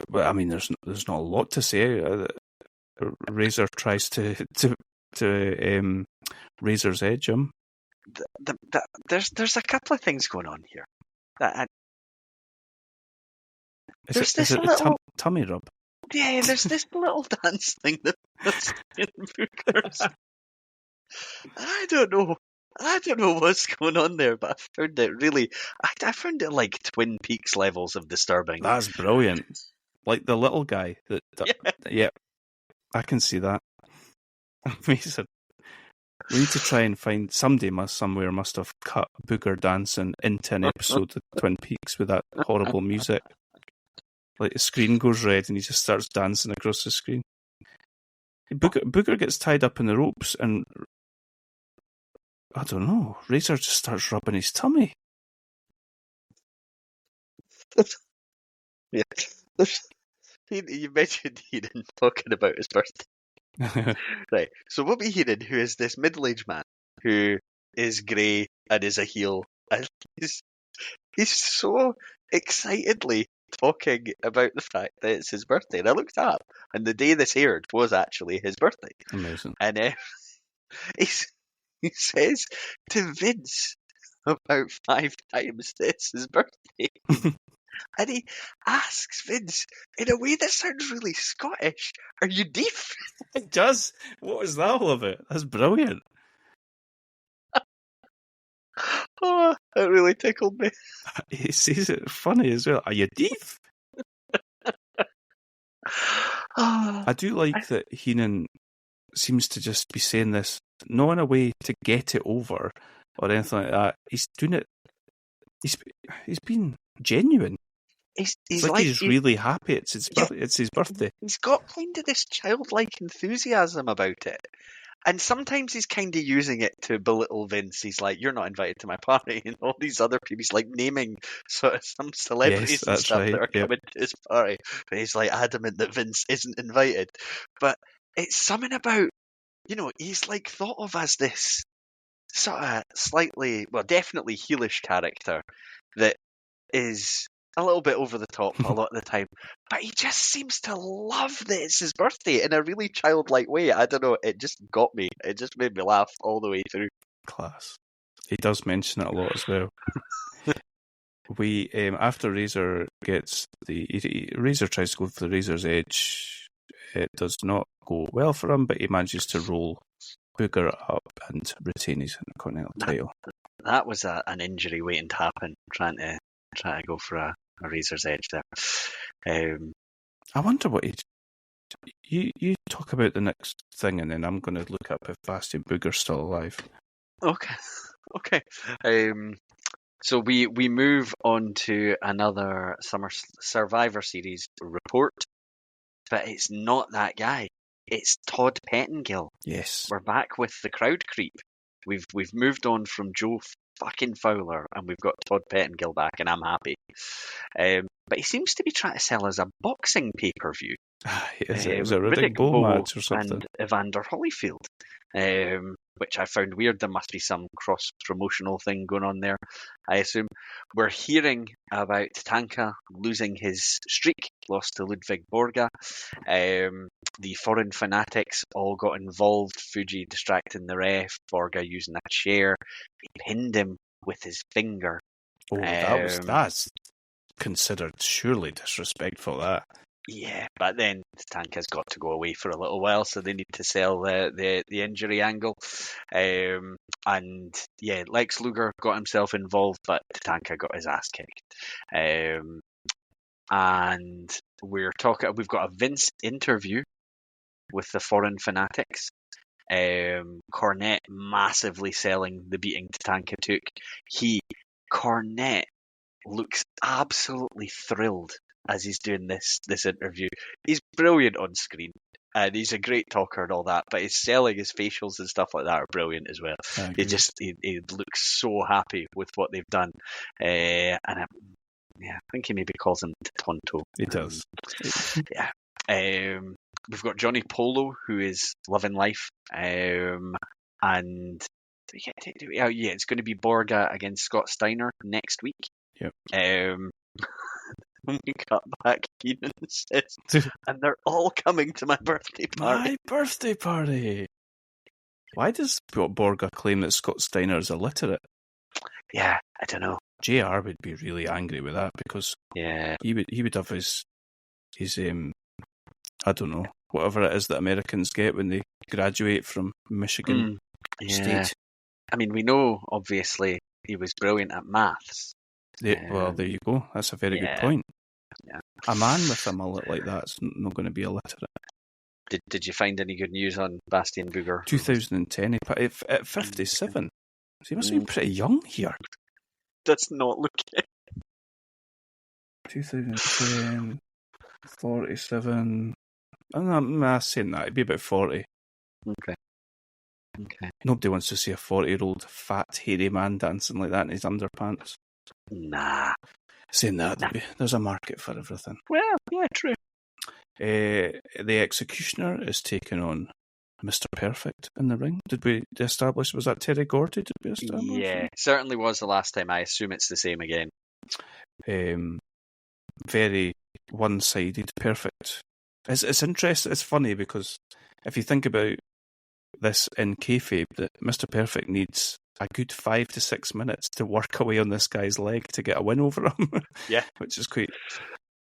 But I mean, there's not a lot to say. Razor tries to Razor's edge him. There's a couple of things going on here. Is it a tummy rub? Yeah, there's this little dance thing that's in Booker's. I don't know what's going on there, but I found it really. I found it like Twin Peaks levels of disturbing. That's brilliant. Like the little guy. Yeah, I can see that. Amazing. We need to try and find somebody somewhere must have cut Booger dancing into an episode of Twin Peaks with that horrible music. Like the screen goes red and he just starts dancing across the screen. Booger gets tied up in the ropes and I don't know. Razor just starts rubbing his tummy. Yeah, you mentioned Heenan talking about his birthday. Right, so Bobby Heenan, who is this middle-aged man who is grey and is a heel, and he's so excitedly talking about the fact that it's his birthday. And I looked up, and the day this aired was actually his birthday. Amazing. And he says to Vince about 5 times that it's his birthday. And he asks Vince in a way that sounds really Scottish, "Are you deaf?" It does. What was that all about? That's brilliant. Oh, that really tickled me. He says it funny as well. "Are you deaf?" I do like that Heenan seems to just be saying this not in a way to get it over or anything like that. He's doing it. He's being genuine. He's really happy. It's his birthday. He's got kind of this childlike enthusiasm about it. And sometimes he's kind of using it to belittle Vince. He's like, "You're not invited to my party," and all these other people. He's like naming sort of some celebrities and stuff that are coming to his party. But he's like adamant that Vince isn't invited. But it's something about, he's like thought of as this sort of slightly, well, definitely heelish character that is a little bit over the top a lot of the time, but he just seems to love that it's his birthday in a really childlike way. I don't know, it just got me. It just made me laugh all the way through. Class. He does mention it a lot as well. We after Razor gets Razor tries to go for the Razor's edge. It does not go well for him, but he manages to roll Booger up and retain his Intercontinental title. That was an injury waiting to happen, trying to go for a Razor's edge there. I wonder what you talk about the next thing, and then I'm going to look up if Bastion Booger's still alive. Okay. So we move on to another Summer Survivor Series report, but it's not that guy. It's Todd Pettengill. Yes, we're back with the crowd creep. We've moved on from Joe fucking Fowler, and we've got Todd Pettengill back, and I'm happy. But he seems to be trying to sell us a boxing pay-per-view. Is it a Riddick Riddick Bowe Bowe match or something? and Evander Holyfield, which I found weird. There must be some cross-promotional thing going on there, I assume. We're hearing about Tatanka losing his streak, lost to Ludwig Borga. The foreign fanatics all got involved, Fuji distracting the ref, Borga using a chair. He pinned him with his finger. Oh, that's considered surely disrespectful, that. Yeah, but then Tatanka's got to go away for a little while, so they need to sell the injury angle. And yeah, Lex Luger got himself involved, but Tatanka got his ass kicked. And we've got a Vince interview with the foreign fanatics. Cornette massively selling the beating Tatanka took. Cornette looks absolutely thrilled as he's doing this interview. He's brilliant on screen, and he's a great talker and all that, but his selling, his facials and stuff like that are brilliant as well. He looks so happy with what they've done. I think he maybe calls him Tonto. He does. Yeah. We've got Johnny Polo, who is loving life, and it's going to be Borga against Scott Steiner next week. Yep. When we cut back, Keenan says, and they're all coming to my birthday party. My birthday party! Why does Borga claim that Scott Steiner is illiterate? Yeah, I don't know. JR would be really angry with that, because he would have his I don't know, whatever it is that Americans get when they graduate from Michigan State. I mean, we know, obviously, he was brilliant at maths. Well, there you go. That's a very good point. Yeah. A man with a mullet like that's not going to be illiterate. Did you find any good news on Bastian Booger? 2010, at 57. So he must be pretty young here. Does not look it. 2010, 47. I'm not saying that. It'd be about 40. Okay. Nobody wants to see a 40-year-old fat, hairy man dancing like that in his underpants. Nah. Saying that, there's a market for everything. Well, yeah, true. The Executioner is taking on Mr. Perfect in the ring. Did we establish, was that Terry Gordy? Did we establish? Yeah, certainly was the last time. I assume it's the same again. Very one-sided. Perfect. It's interesting. It's funny because if you think about this in kayfabe, that Mr. Perfect needs a good 5 to 6 minutes to work away on this guy's leg to get a win over him. Yeah. Which is quite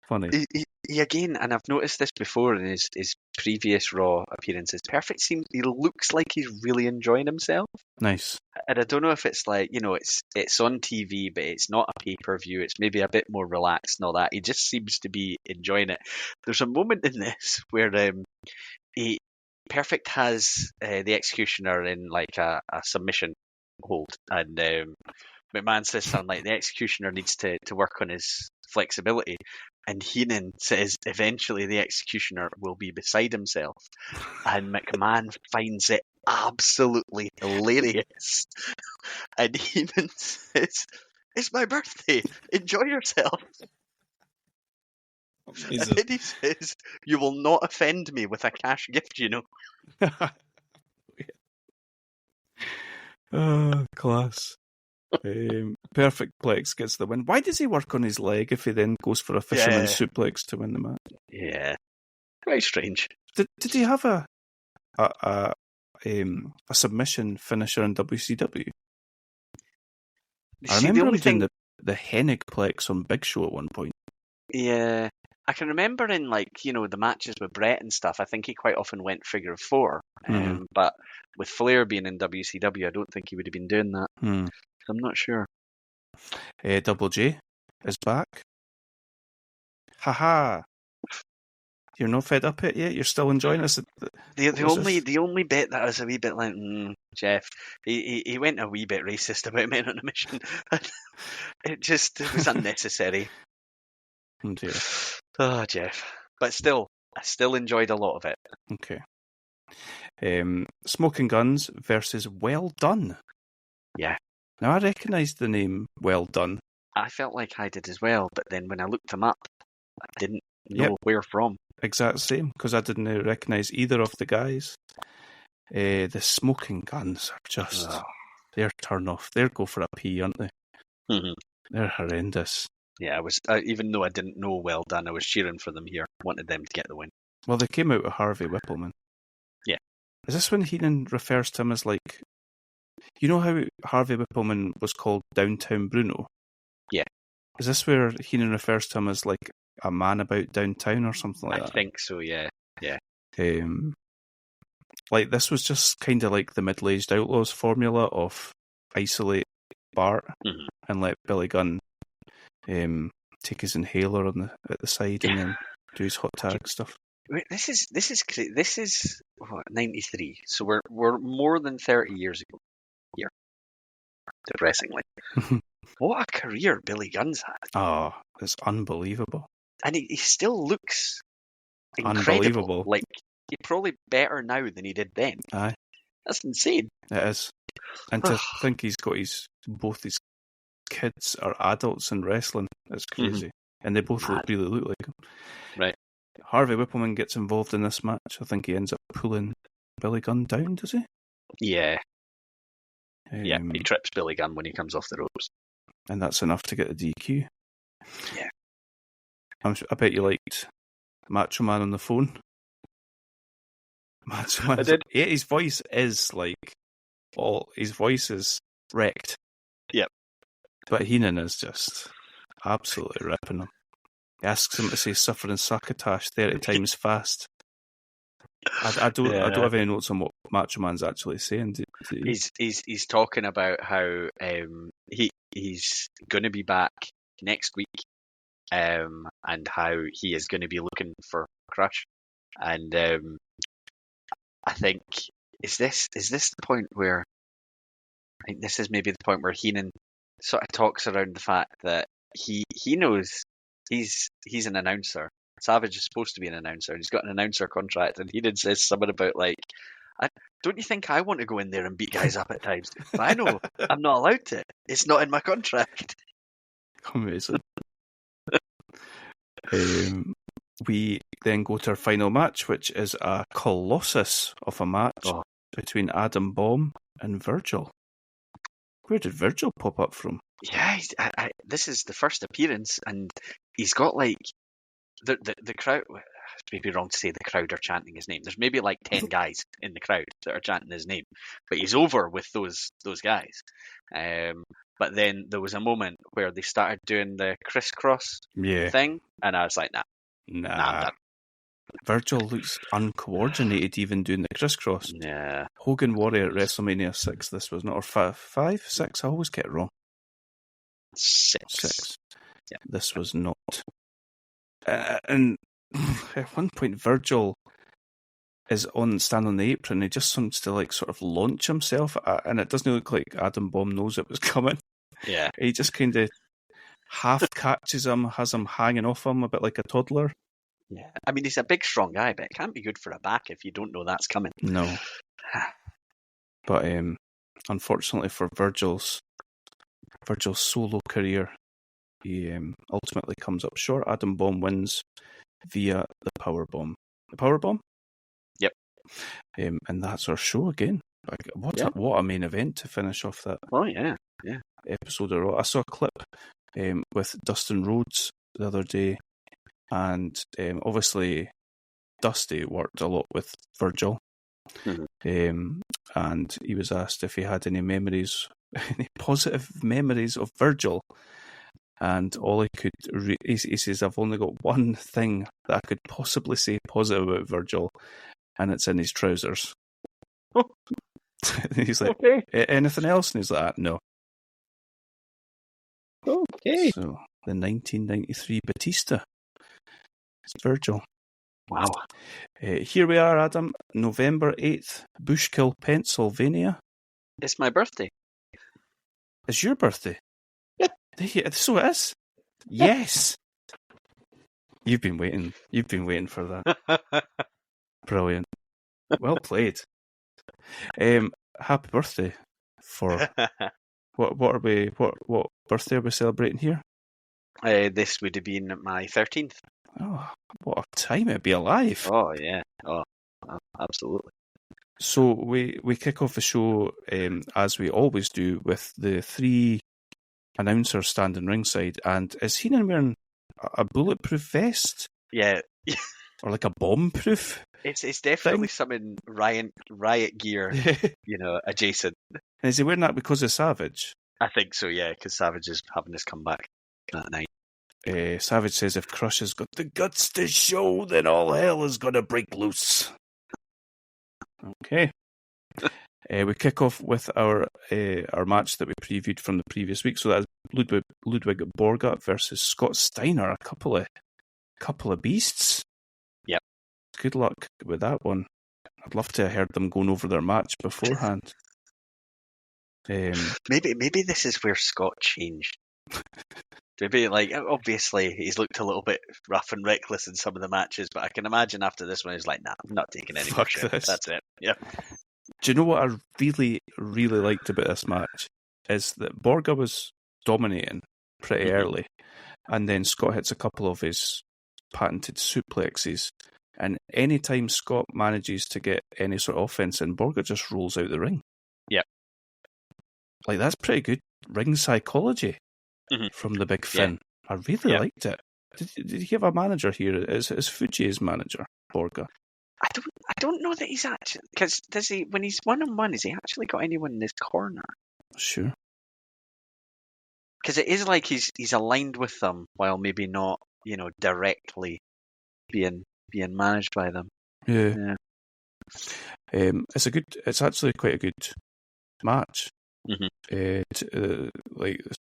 funny. He again, and I've noticed this before in his previous Raw appearances, Perfect he looks like he's really enjoying himself. Nice. And I don't know if it's like, it's on TV, but it's not a pay-per-view. It's maybe a bit more relaxed and all that. He just seems to be enjoying it. There's a moment in this where Perfect has the Executioner in like a submission hold, and McMahon says something like the Executioner needs to work on his flexibility, and Heenan says eventually the Executioner will be beside himself, and McMahon finds it absolutely hilarious, and Heenan says, "It's my birthday, enjoy yourself." And then he says, "You will not offend me with a cash gift, Oh, class. Perfect Plex gets the win. Why does he work on his leg if he then goes for a fisherman suplex to win the match? Yeah, very strange. Did he have a submission finisher in WCW? I remember him doing the Hennig Plex on Big Show at one point. Yeah, I can remember in the matches with Brett and stuff, I think he quite often went figure of four. But with Flair being in WCW, I don't think he would have been doing that. I'm not sure. Double J is back. Haha. You're not fed up yet? You're still enjoying us? The only bit that I was a wee bit like, Jeff, he went a wee bit racist about Men on a Mission. It was unnecessary. Oh dear. Oh, Jeff. But still, I still enjoyed a lot of it. Okay. Smoking Guns versus Well Done. Yeah. Now, I recognised the name Well Done. I felt like I did as well, but then when I looked him up, I didn't know Yep. where from. Exact same, because I didn't recognise either of the guys. The smoking guns are just... They're turn off. They're go for a pee, aren't they? Mhm. They're horrendous. Yeah, I was even though I didn't know Well Done, I was cheering for them here. Wanted them to get the win. Well, they came out with Harvey Whippleman. Yeah. Is this when Heenan refers to him as like... You know how Harvey Whippleman was called Downtown Bruno? Yeah. Is this where Heenan refers to him as like a man about downtown or something like that? I think so, yeah. Like this was just kind of like the middle-aged Outlaws formula of isolate Bart and let Billy Gunn take his inhaler at the side and then do his hot tag stuff. This is what, 93. So we're more than 30 years ago here. Depressingly. What a career Billy Gunn's had. Oh, it's unbelievable. And he still looks incredible. Unbelievable. Like, he's probably better now than he did then. Aye. That's insane. It is. And to think he's got both his kids are adults in wrestling, it's crazy. And they both really look like him. Right. Harvey Whippleman gets involved in this match. I think he ends up pulling Billy Gunn down, does he? Yeah. He trips Billy Gunn when he comes off the ropes. And that's enough to get the DQ. Yeah. I bet you liked Macho Man on the phone. Macho Man. I did. Yeah, his voice is his voice is wrecked. Yep. But Heenan is just absolutely ripping him. He asks him to say suffering succotash 30 times fast. I don't have any notes on what Macho Man's actually saying. He's talking about how he's going to be back next week, and how he is going to be looking for Crush, and I think is this the point where I think this is maybe the point where Heenan sort of talks around the fact that he knows he's an announcer. Savage is supposed to be an announcer, and he's got an announcer contract, and Heenan says something about like, don't you think I want to go in there and beat guys up at times? But I know I'm not allowed to. It's not in my contract. Amazing. We then go to our final match, which is a colossus of a match between Adam Bomb and Virgil. Where did Virgil pop up from? Yeah, this is the first appearance, and he's got like the crowd. It's maybe wrong to say the crowd are chanting his name. There's maybe like 10 guys in the crowd that are chanting his name, but he's over with those guys. But then there was a moment where they started doing the crisscross thing, and I was like, nah, I'm done. Virgil looks uncoordinated even doing the crisscross. Yeah. Hogan Warrior at WrestleMania 6, this was not, or 5, 6, I always get it wrong. 6. Yeah. This was not. And at one point, Virgil is standing on the apron. He just seems to like sort of launch himself, and it doesn't look like Adam Bomb knows it was coming. Yeah. He just kind of half catches him, has him hanging off him a bit like a toddler. Yeah. I mean, he's a big, strong guy, but it can't be good for a back if you don't know that's coming. No. But unfortunately for Virgil's solo career, he ultimately comes up short. Adam Bomb wins via the powerbomb. The powerbomb? Yep. And that's our show again. Like, what a main event to finish off that. Oh yeah. Episode of Raw. I saw a clip with Dustin Rhodes the other day, and obviously Dusty worked a lot with Virgil, and he was asked if he had any positive memories of Virgil, and all he could he says, I've only got one thing that I could possibly say positive about Virgil, and it's in his trousers. He's like, okay. Anything else? And he's like, no. Okay. So the 1993 Batista. It's Virgil. Wow. Here we are, Adam. November 8th, Bushkill, Pennsylvania. It's my birthday. It's your birthday? Yeah. So it is? Yes. You've been waiting for that. Brilliant. Well played. Happy birthday for What are we? What birthday are we celebrating here? This would have been my 13th. Oh, what a time to be alive! Oh yeah. Oh, absolutely. So we kick off the show as we always do with the three announcers standing ringside, and is Heenan wearing a bulletproof vest? Yeah. Or like a bomb-proof? It's definitely thing? something riot gear, adjacent. And is he wearing that because of Savage? I think so, yeah, because Savage is having his comeback that night. Savage says if Crush has got the guts to show, then all hell is going to break loose. Okay. We kick off with our match that we previewed from the previous week. So that's Ludwig Borga versus Scott Steiner. A couple of beasts. Yep. Good luck with that one. I'd love to have heard them going over their match beforehand. Maybe this is where Scott changed. Maybe, like, obviously he's looked a little bit rough and reckless in some of the matches, but I can imagine after this one he's like, nah, I'm not taking any more shit. That's it. Yeah. Do you know what I really, really liked about this match? Is that Borga was dominating pretty early, and then Scott hits a couple of his patented suplexes, and any time Scott manages to get any sort of offense in, Borga just rolls out the ring. Yeah. Like, that's pretty good ring psychology from the Big Finn. Yeah. I really liked it. Did he have a manager here? Is Fuji his manager, Borga? I don't know that he's actually, because does he, when he's 1-on-1, has he actually got anyone in his corner? Sure. Because it is like he's aligned with them while maybe not, directly being managed by them. Yeah. It's actually quite a good match. It's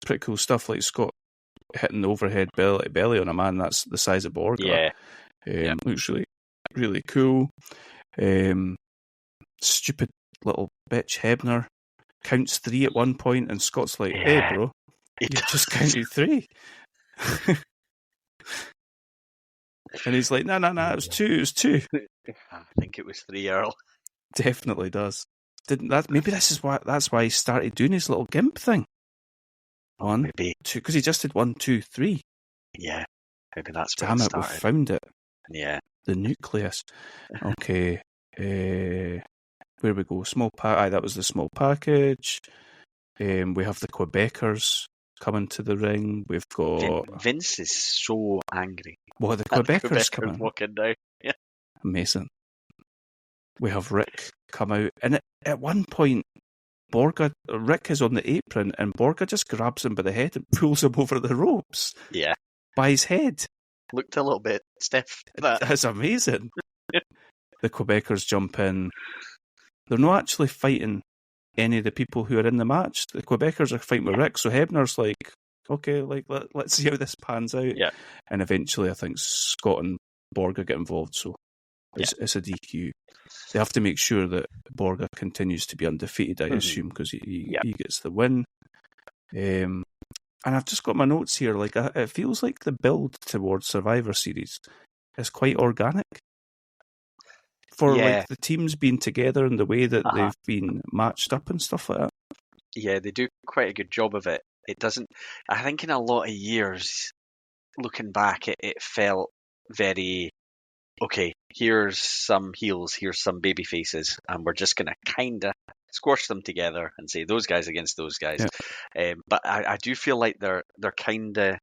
pretty cool stuff, like Scott hitting the overhead belly on a man that's the size of Borga. Yeah. Looks really, really cool. Stupid little bitch Hebner counts 3 at one point, and Scott's like, hey bro, you just counted 3. And he's like, no, it was 2, I think it was 3, Earl. Definitely does. Maybe that's why he started doing his little gimp thing. 1, 2, because he just did 1, 2, 3. Yeah, maybe that's where it started. Damn it, we found it. Yeah. The nucleus. Okay. Where we go? Small pack. That was the small package. We have the Quebecers coming to the ring. We've got Vince is so angry. Well, the Quebecers coming. Walking down. Yeah. Amazing. We have Rick come out, and at one point, Rick is on the apron, and Borga just grabs him by the head and pulls him over the ropes. Yeah. By his head. Looked a little bit stiff. That's amazing. The Quebecers jump in. They're not actually fighting any of the people who are in the match. The Quebecers are fighting with Rick, so Hebner's like, okay, like let's see how this pans out. Yeah. And eventually I think Scott and Borga get involved, so it's a DQ. They have to make sure that Borga continues to be undefeated, I assume, because he gets the win. And I've just got my notes here. Like, it feels like the build towards Survivor Series is quite organic. For like the teams being together and the way that they've been matched up and stuff like that. Yeah, they do quite a good job of it. It doesn't. I think in a lot of years, looking back, it felt very okay. Here's some heels, here's some baby faces, and we're just gonna kind of squash them together and say those guys against those guys. Yeah. But I do feel like they're kind of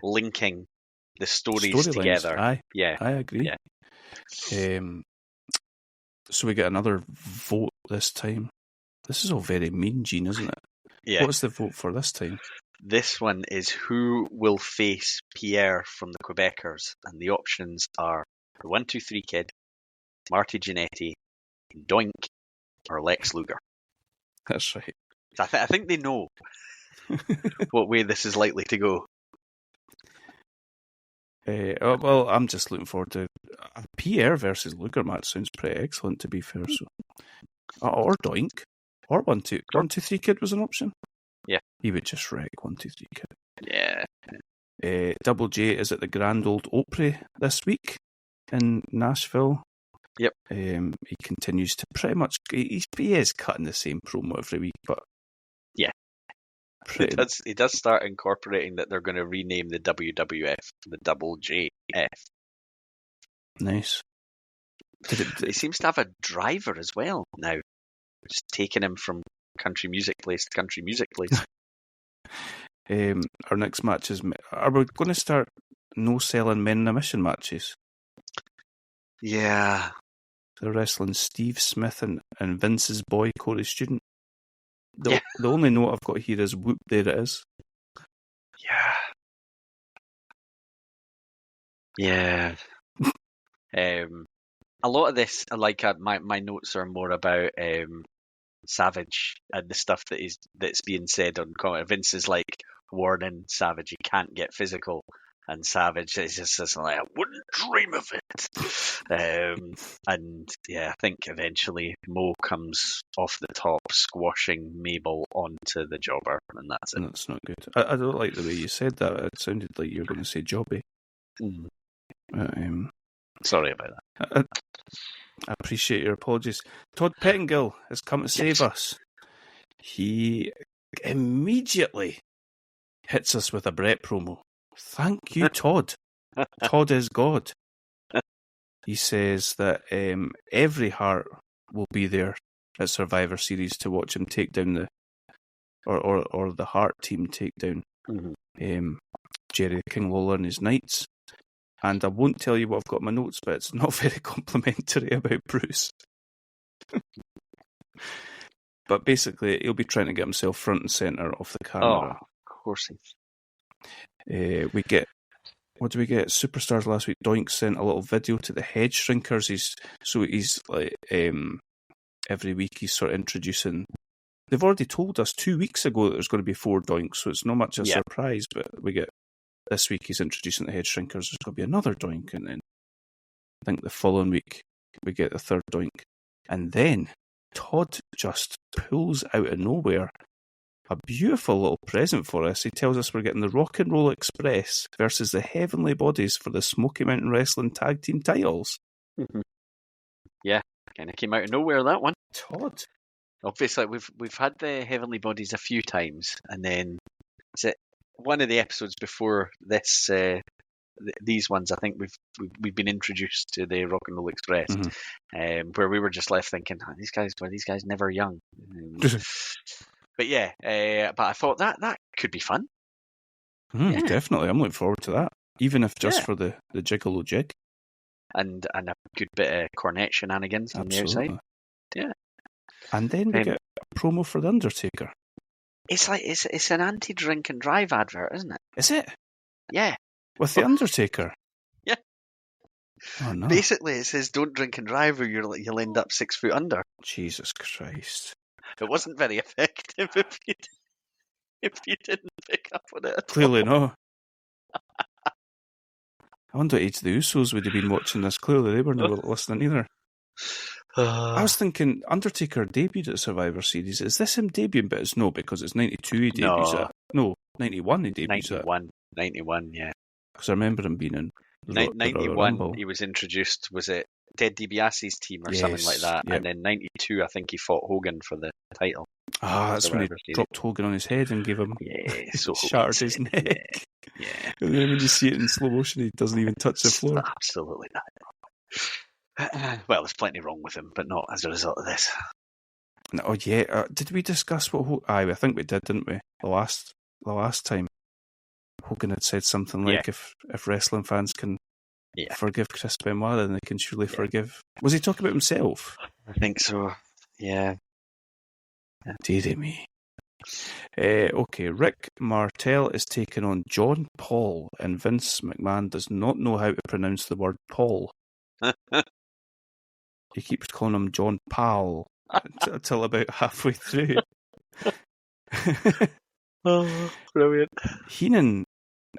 linking the stories together. I agree. Yeah. So we get another vote this time. This is all very mean, Gene, isn't it? Yeah. What's the vote for this time? This one is who will face Pierre from the Quebecers, and the options are the 1-2-3 Kid, Marty Jannetty, Doink, or Lex Luger. That's right. I think they know what way this is likely to go. Well, I'm just looking forward to a Pierre versus Luger match. Sounds pretty excellent, to be fair. So, or Doink, or 1-2-3 Kid was an option. Yeah, he would just wreck 1-2-3 Kid. Yeah. Double J is at the Grand Old Opry this week in Nashville. Yep. He continues to pretty much. He is cutting the same promo every week, but Pretty He does start incorporating that they're going to rename the WWF the Double JF. nice. He seems to have a driver as well now, just taking him from country music place to country music place. Our next match is... Are we going to start no-selling men in a mission matches? Yeah. They're wrestling Steve Smith and Vince's boy, Corey Student. Yeah. The only note I've got here is whoop, there it is. Yeah. A lot of this, like my notes are more about Savage and the stuff that's being said on comment. Vince is like warning Savage he can't get physical, and Savage is just like, I wouldn't dream of it. And yeah, I think eventually Mo comes off the top, squashing Mabel onto the jobber, and that's it. That's not good. I don't like the way you said that. It sounded like you were going to say jobby. Sorry about that. I appreciate your apologies. Todd Pettingill has come to save us. He immediately hits us with a Brett promo. Thank you, Todd. Todd is God. He says that every Hart will be there at Survivor Series to watch him take down the Hart team take down Jerry King Lawler and his Knights. And I won't tell you what I've got in my notes, but it's not very complimentary about Bruce. But basically, he'll be trying to get himself front and centre off the camera. Oh, of course We get... What do we get? Superstars last week. Doink sent a little video to the head shrinkers. He's like... every week he's sort of introducing... They've already told us 2 weeks ago that there's going to be 4 Doinks, so it's not much of a surprise, but we get... This week he's introducing the head shrinkers. There's going to be another Doink, and then I think the following week we get the third Doink. And then Todd just pulls out of nowhere a beautiful little present for us. He tells us we're getting the Rock and Roll Express versus the Heavenly Bodies for the Smoky Mountain Wrestling Tag Team titles. Yeah, kind of came out of nowhere, that one. Todd. Obviously, we've had the Heavenly Bodies a few times, and then is it one of the episodes before this? These ones, I think we've been introduced to the Rock and Roll Express, where we were just left thinking, these guys never young. But yeah, but I thought that could be fun. Definitely, I'm looking forward to that, even if just for the Gigolo jig and a good bit of Cornette shenanigans on the outside. Yeah. And then we get a promo for The Undertaker. It's like it's an anti-drink and drive advert, isn't it? Is it? Yeah. With The Undertaker? Yeah. Oh, no. Basically, it says don't drink and drive or you'll end up 6 foot under. Jesus Christ. It wasn't very effective if you didn't pick up on it. Clearly not. I wonder what age the Usos would have been watching this. Clearly they were never listening either. I was thinking Undertaker debuted at Survivor Series. Is this him debuting? But it's no, because it's 92 he debuts at. No, 91 he debuts 91, yeah. Because I remember him being in 91 he was introduced, was it Ted DiBiase's team or something like that? Yep. And then 92 I think he fought Hogan for the title. That's when he dropped Hogan on his head and gave him shattered his neck. Yeah. And then when you see it in slow motion, he doesn't even touch the floor. Absolutely not. Well, there's plenty wrong with him, but not as a result of this. Oh yeah, did we discuss what? I think we did, didn't we? The last time Hogan had said something like, "If wrestling fans can forgive Chris Benoit, then they can surely forgive." Was he talking about himself? I think so. Yeah. Dearie me. Okay, Rick Martel is taking on John Paul, and Vince McMahon does not know how to pronounce the word Paul. He keeps calling him John Powell until about halfway through. Oh, brilliant. Heenan,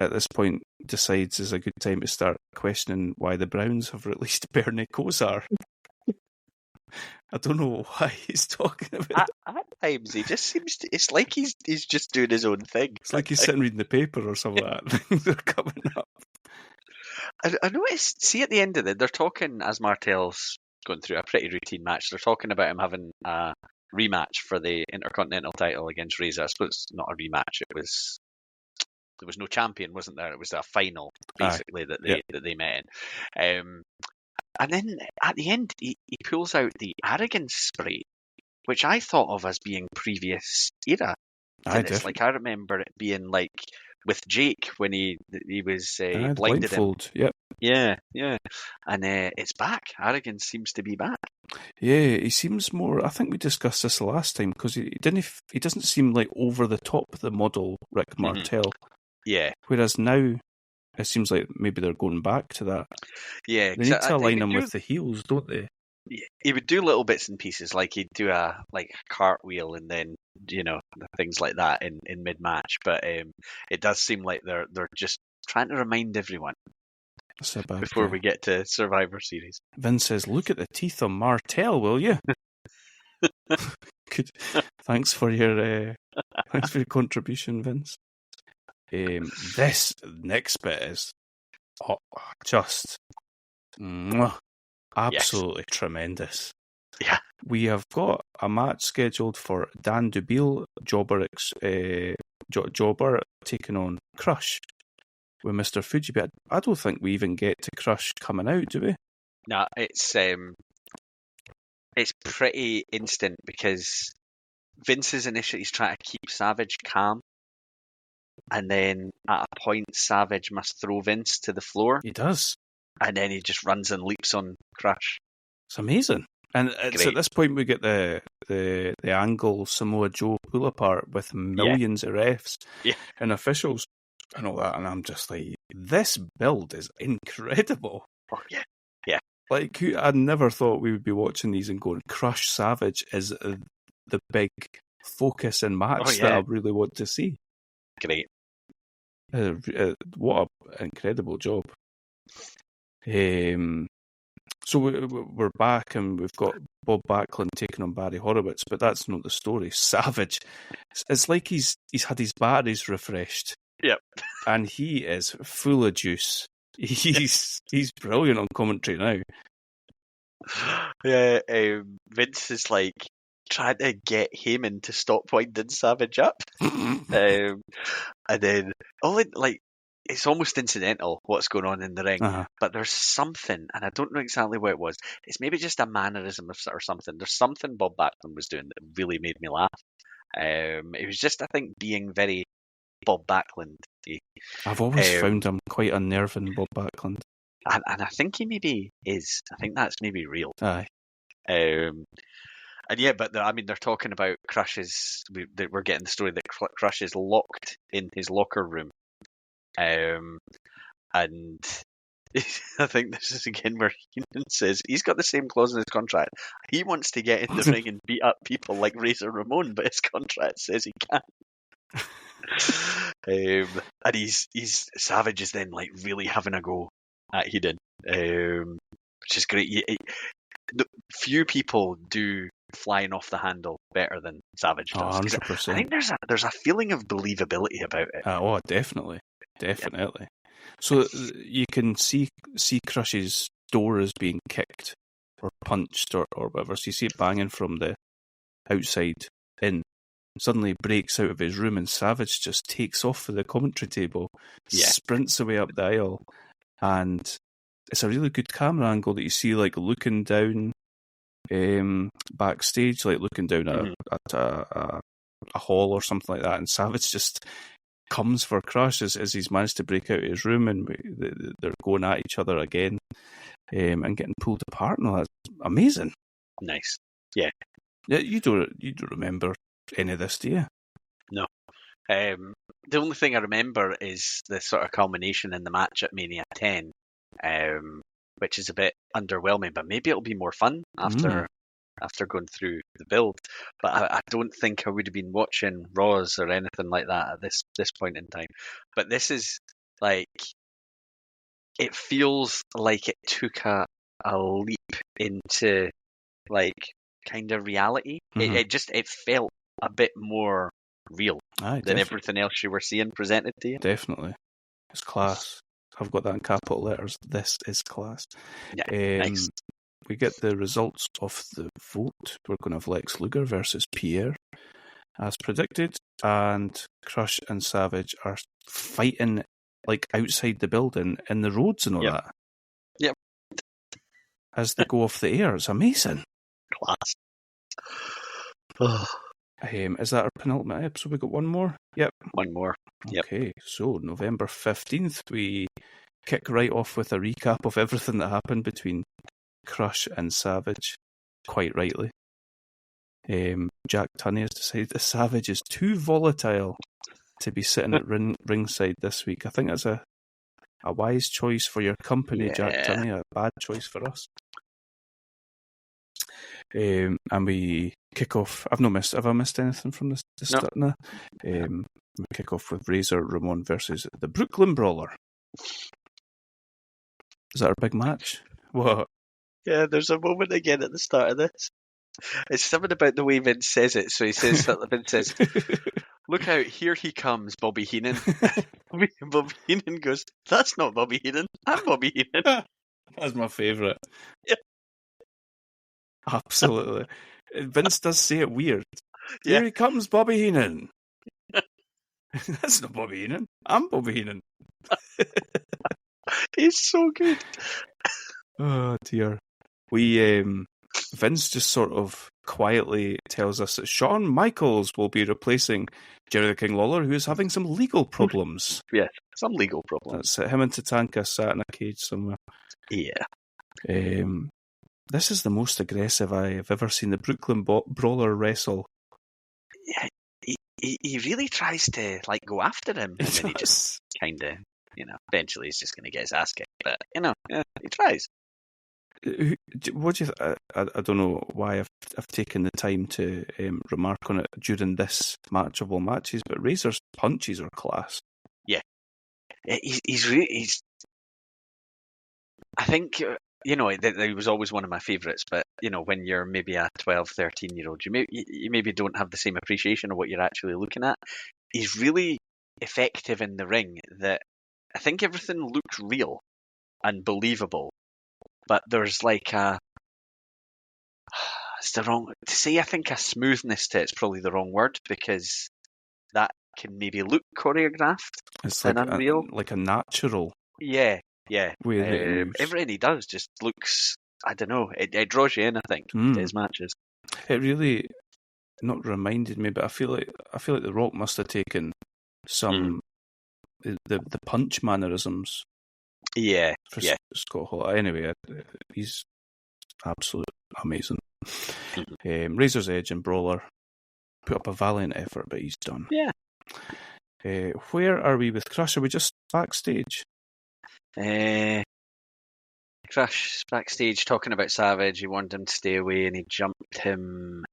at this point, decides it's a good time to start questioning why the Browns have released Bernie Kosar. I don't know why he's talking about it. At times, he just seems to... It's like he's just doing his own thing. It's like he's sitting reading the paper or something like that. Things are coming up. I noticed, see at the end of it, they're talking, as Martel's going through a pretty routine match, they're talking about him having a rematch for the Intercontinental title against Razor. I suppose it's not a rematch. There was no champion, wasn't there? It was a final, basically, that they met in. And then at the end, he pulls out the arrogance spray, which I thought of as being previous era to this. Like, I remember it being like with Jake when he was blinded him. Yep. Yeah. And it's back. Arrogance seems to be back. Yeah, he seems more. I think we discussed this last time because he doesn't seem like over the top the model Rick Martel. Yeah. Whereas now it seems like maybe they're going back to that. Yeah, they need to align him with the heels, don't they? He would do little bits and pieces, like he'd do a cartwheel and then things like that in mid match. But it does seem like they're just trying to remind everyone before we get to Survivor Series. Vince says, "Look at the teeth on Martel, will you?" Good. Thanks for your contribution, Vince. This next bit is just absolutely tremendous. Yeah. We have got a match scheduled for Dan Dubiel, Jobber taking on Crush with Mr. Fuji, but I don't think we even get to Crush coming out, do we? No, it's pretty instant because Vince is initially trying to keep Savage calm, and then at a point Savage must throw Vince to the floor. He does. And then he just runs and leaps on Crush. It's amazing. And it's at this point we get the angle Samoa Joe pull apart with millions of refs and officials and all that, and I'm just like, this build is incredible. Oh, yeah. Like, I never thought we would be watching these and going, Crush Savage is the big focus and match that I really want to see. Great. What an incredible job. So we're back and we've got Bob Backlund taking on Barry Horowitz, but that's not the story. Savage, it's like he's had his batteries refreshed. Yep. And he is full of juice. He's brilliant on commentary now. Yeah, Vince is like trying to get Heyman to stop winding Savage up. And then it's almost incidental what's going on in the ring, but there's something, and I don't know exactly what it was. It's maybe just a mannerism or something. There's something Bob Backlund was doing that really made me laugh. It was just, I think, being very Bob Backlund-y. I've always found him quite unnerving, Bob Backlund. And I think he maybe is. I think that's maybe real. Aye. And but they're talking about Crush's. We're getting the story that Crush is locked in his locker room. And I think this is again where Heenan says he's got the same clause in his contract. He wants to get in the ring and beat up people like Razor Ramon, but his contract says he can't. And he's Savage is then like really having a go at Heenan, which is great. Few people do flying off the handle better than Savage does. 100%. I think there's a feeling of believability about it. Oh, definitely. So you can see Crush's door is being kicked or punched or whatever. So you see it banging from the outside in. Suddenly breaks out of his room and Savage just takes off for the commentary table, sprints away up the aisle, and it's a really good camera angle that you see like looking down backstage, like looking down at a hall or something like that, and Savage just comes for Crush as he's managed to break out of his room, and they're going at each other again and getting pulled apart and all that. Amazing. Nice. Yeah, you don't remember any of this, do you? No. The only thing I remember is the sort of culmination in the match at Mania 10, which is a bit underwhelming, but maybe it'll be more fun after going through the build. But I don't think I would have been watching Raws or anything like that at this point in time. But this is like, it feels like it took a leap into like kind of reality. It felt a bit more real than everything else you were seeing presented to you. Definitely. It's class. I've got that in capital letters. This is class. Yeah, nice. we get the results of the vote. We're going to have Lex Luger versus Pierre, as predicted, and Crush and Savage are fighting like outside the building, in the roads and all that. Yep. As they go off the air. It's amazing. Class. Is that our penultimate episode? We got one more? Yep. One more. Yep. Okay, so November 15th, we kick right off with a recap of everything that happened between Crush and Savage, quite rightly. Jack Tunney has decided that Savage is too volatile to be sitting at ringside this week. I think that's a wise choice for your company, Jack Tunney, a bad choice for us. And we kick off. Have I missed anything from the start? No. We kick off with Razor Ramon versus the Brooklyn Brawler. Is that our big match? What? Yeah, there's a moment again at the start of this. It's something about the way Vince says it. So he says, Vince says, "Look out, here he comes, Bobby Heenan." Bobby Heenan goes, "That's not Bobby Heenan. I'm Bobby Heenan." That's my favourite. Yeah. Absolutely. Vince does say it weird. Yeah. Here he comes, Bobby Heenan. That's not Bobby Heenan. I'm Bobby Heenan. He's so good. Oh dear. Vince just sort of quietly tells us that Shawn Michaels will be replacing Jerry the King Lawler, who is having some legal problems. Yeah, some legal problems. That's it. Him and Tatanka sat in a cage somewhere. Yeah. This is the most aggressive I have ever seen the Brooklyn Brawler wrestle. Yeah, he really tries to go after him, and then he just kind of, eventually he's just going to get his ass kicked. But he tries. What do you? I don't know why I've taken the time to remark on it during this match of all matches, but Razor's punches are class. Yeah, he's. I think he was always one of my favourites. But when you're maybe a 12, 13-year-old, you maybe don't have the same appreciation of what you're actually looking at. He's really effective in the ring. That I think everything looks real and believable. But there's I think a smoothness to it's probably the wrong word, because that can maybe look choreographed. It's and unreal. Like a natural. Yeah. Way that he moves. Everything he does just looks, I don't know, it draws you in, I think, to his matches. It really not reminded me, but I feel like The Rock must have taken some the punch mannerisms. Yeah, for Scott Hall. Anyway, he's absolutely amazing. Razor's Edge and Brawler put up a valiant effort, but he's done. Yeah. Where are we with Crush? Are we just backstage? Crush backstage talking about Savage. He wanted him to stay away, and he jumped him.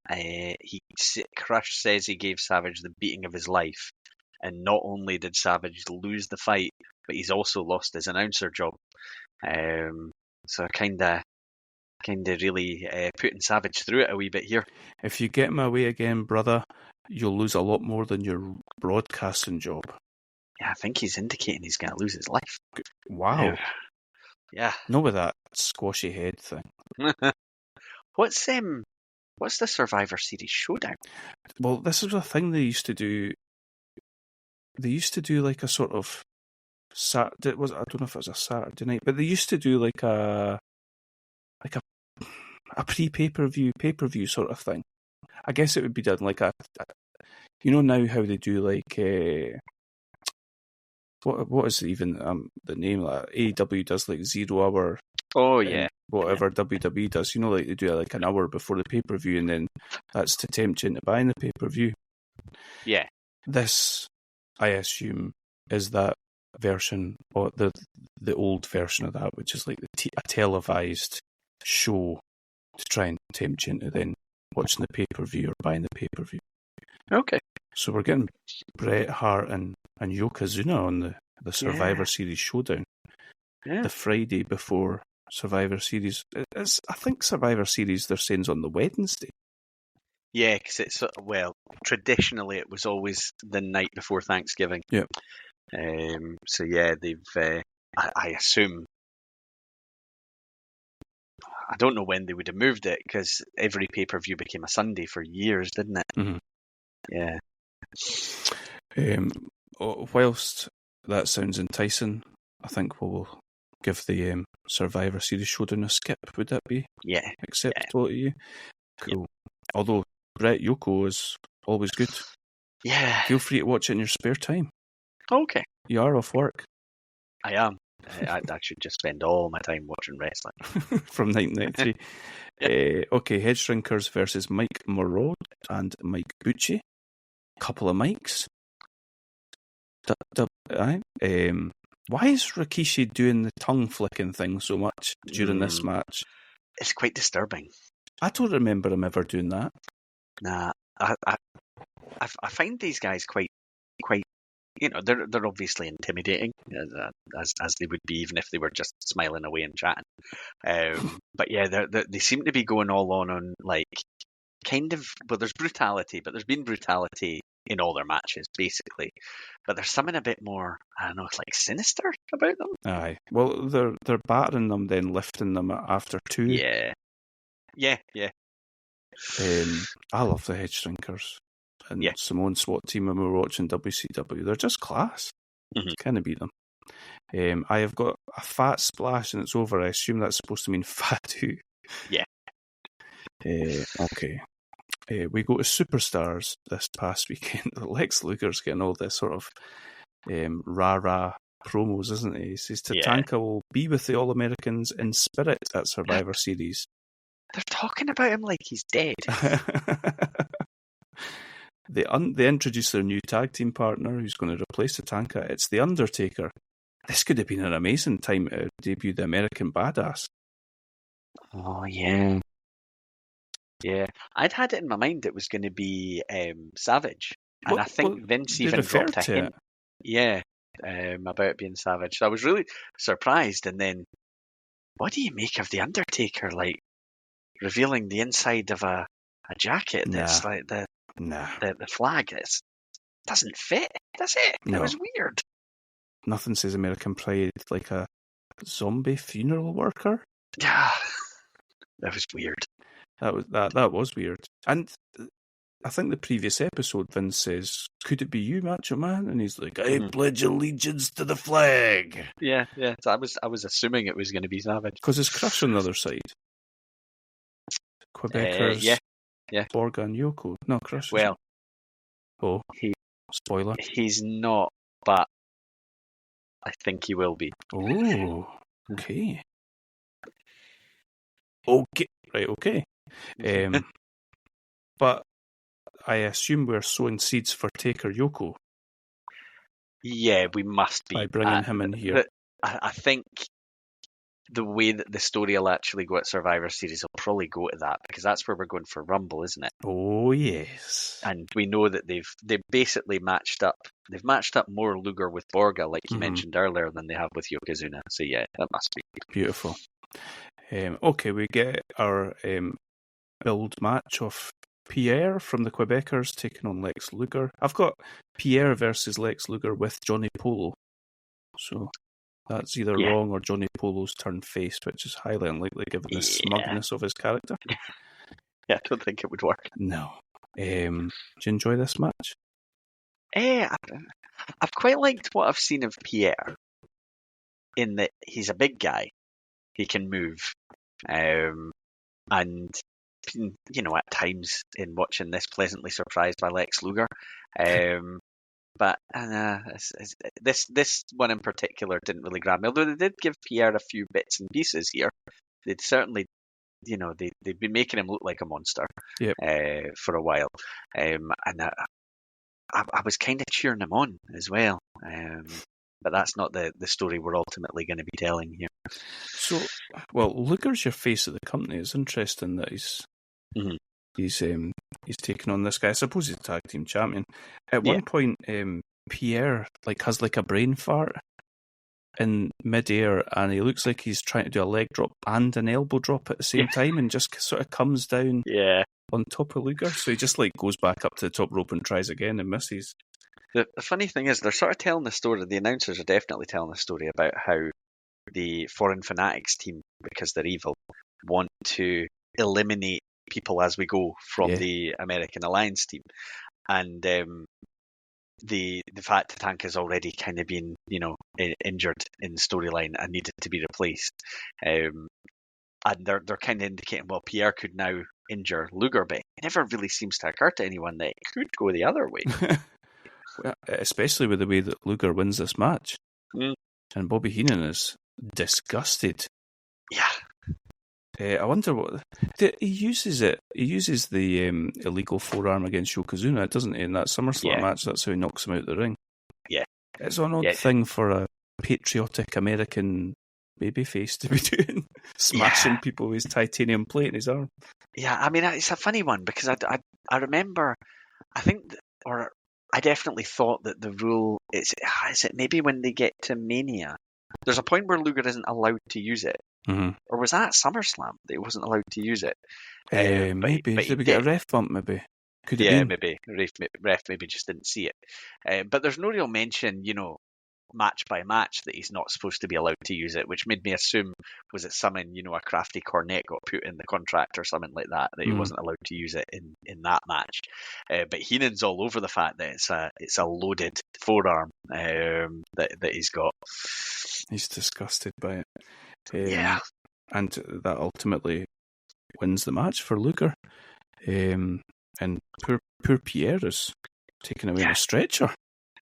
Crush says he gave Savage the beating of his life, and not only did Savage lose the fight, but he's also lost his announcer job. So kind of really putting Savage through it a wee bit here. If you get my way again, brother, you'll lose a lot more than your broadcasting job. Yeah, I think he's indicating he's going to lose his life. Wow. Yeah. Not with that squashy head thing. What's the Survivor Series showdown? Well, this is a thing they used to do. They used to do like a sort of Saturday. I don't know if it was a Saturday night, but they used to do like a pay-per-view sort of thing. I guess it would be done like now how they do like what is even the name? Like AEW does like 0 hour. Oh yeah. Whatever WWE does, like they do like an hour before the pay-per-view, and then that's to tempt you into buying the pay-per-view. Yeah. This, I assume, is that version, or the old version of that, which is like a televised show to try and tempt you into then watching the pay-per-view or buying the pay-per-view. Okay. So we're getting Bret Hart and Yokozuna on the Survivor Series showdown. Yeah. The Friday before Survivor Series. I think Survivor Series they're saying is on the Wednesday. Yeah, because it's traditionally it was always the night before Thanksgiving. Yeah. So yeah, they've. I assume. I don't know when they would have moved it, because every pay-per-view became a Sunday for years, didn't it? Mhm. Yeah. Whilst that sounds enticing, I think we'll give the Survivor Series showdown a skip. Would that be Yeah. acceptable to you? Cool. Although Brett Yoko is always good. Yeah. Feel free to watch it in your spare time. Okay. You are off work I am. I should just spend all my time watching wrestling. from 1993. Okay, Head Shrinkers versus Mike Morrod and Mike Bucci. Couple of mics. Why is Rikishi doing the tongue flicking thing so much during this match? It's quite disturbing. I don't remember him ever doing that. Nah, I find these guys quite, they're obviously intimidating, as they would be even if they were just smiling away and chatting. But yeah, they seem to be going all on like kind of. Well, there's brutality, but there's been brutality in all their matches basically. But there's something a bit more, I don't know, it's like sinister about them. Aye. Well, they're battering them, then lifting them after two. Yeah. I love the Head Shrinkers and Simone SWAT team when we were watching WCW. They're just class. Can't beat them. I have got a fat splash and it's over. I assume that's supposed to mean fatu. Yeah. Okay. We go to Superstars this past weekend. Lex Luger's getting all this sort of rah-rah promos, isn't he? He says Tatanka will be with the All-Americans in spirit at Survivor Series. They're talking about him like he's dead. They introduce their new tag team partner who's going to replace Tatanka. It's The Undertaker. This could have been an amazing time to debut the American Badass. Oh, yeah. Yeah. I'd had it in my mind it was going to be Savage. And I think Vince even dropped a hint. Yeah, about it being Savage. So I was really surprised. And then, what do you make of The Undertaker? Like, revealing the inside of a jacket that's like the flag. It doesn't fit, does it? That was weird. Nothing says American Pride like a zombie funeral worker. Yeah, that was weird. That was weird. And I think the previous episode, Vince says, "Could it be you, Macho Man?" And he's like, "I pledge allegiance to the flag." Yeah. So I was assuming it was going to be Savage because his crush on the other side, Quebecers, Borga and Yoko. No, crush. Well, spoiler. He's not, but I think he will be. Oh, okay. Okay. But I assume we're sowing seeds for Taker Yoko. Yeah, we must be. By bringing him in here. I think the way that the story will actually go at Survivor Series will probably go to that, because that's where we're going for Rumble, isn't it? Oh, yes. And we know that they've basically matched up. They've matched up more Luger with Borga, like you mentioned earlier, than they have with Yokozuna. So yeah, that must be beautiful. Okay, we get our build match of Pierre from the Quebecers taking on Lex Luger. I've got Pierre versus Lex Luger with Johnny Polo. So that's either wrong or Johnny Polo's turned face, which is highly unlikely given the smugness of his character. Yeah, I don't think it would work. No. Do you enjoy this match? I've quite liked what I've seen of Pierre, in that he's a big guy. He can move. And, at times in watching this, pleasantly surprised by Lex Luger. But this one in particular didn't really grab me. Although they did give Pierre a few bits and pieces here. They'd certainly, they'd been making him look like a monster for a while. And I was kind of cheering him on as well. But that's not the story we're ultimately going to be telling here. So, Luger's your face of the company. It's interesting that he's taking on this guy. I suppose he's a tag team champion. At one point, Pierre has a brain fart in midair, and he looks like he's trying to do a leg drop and an elbow drop at the same time, and just sort of comes down on top of Luger. So he just goes back up to the top rope and tries again and misses. The funny thing is, they're sort of telling the story. The announcers are definitely telling the story about how the Foreign Fanatics team, because they're evil, want to eliminate people as we go from the American Alliance team. And the fact Tatanka's already kind of been, injured in storyline and needed to be replaced. And they're kind of indicating, well, Pierre could now injure Luger, but it never really seems to occur to anyone that it could go the other way. Well, especially with the way that Luger wins this match. And Bobby Heenan is disgusted. Yeah. I wonder what he uses it. He uses the illegal forearm against Yokozuna, doesn't he? In that SummerSlam match, that's how he knocks him out the ring. Yeah, it's an odd thing for a patriotic American babyface to be doing, smashing people with his titanium plate in his arm. Yeah, I mean, it's a funny one because I remember, I definitely thought that the rule is it maybe when they get to Mania, there's a point where Luger isn't allowed to use it. Or was that at SummerSlam that he wasn't allowed to use it? Maybe. Did we get a ref bump, maybe? Could have been. Maybe. Ref maybe just didn't see it. But there's no real mention, match by match that he's not supposed to be allowed to use it, which made me assume, was it something, a crafty cornet got put in the contract or something like that he wasn't allowed to use it in that match. But Heenan's all over the fact that it's a loaded forearm that he's got. He's disgusted by it. And that ultimately wins the match for Luger. And poor Pierre is taken away in a stretcher.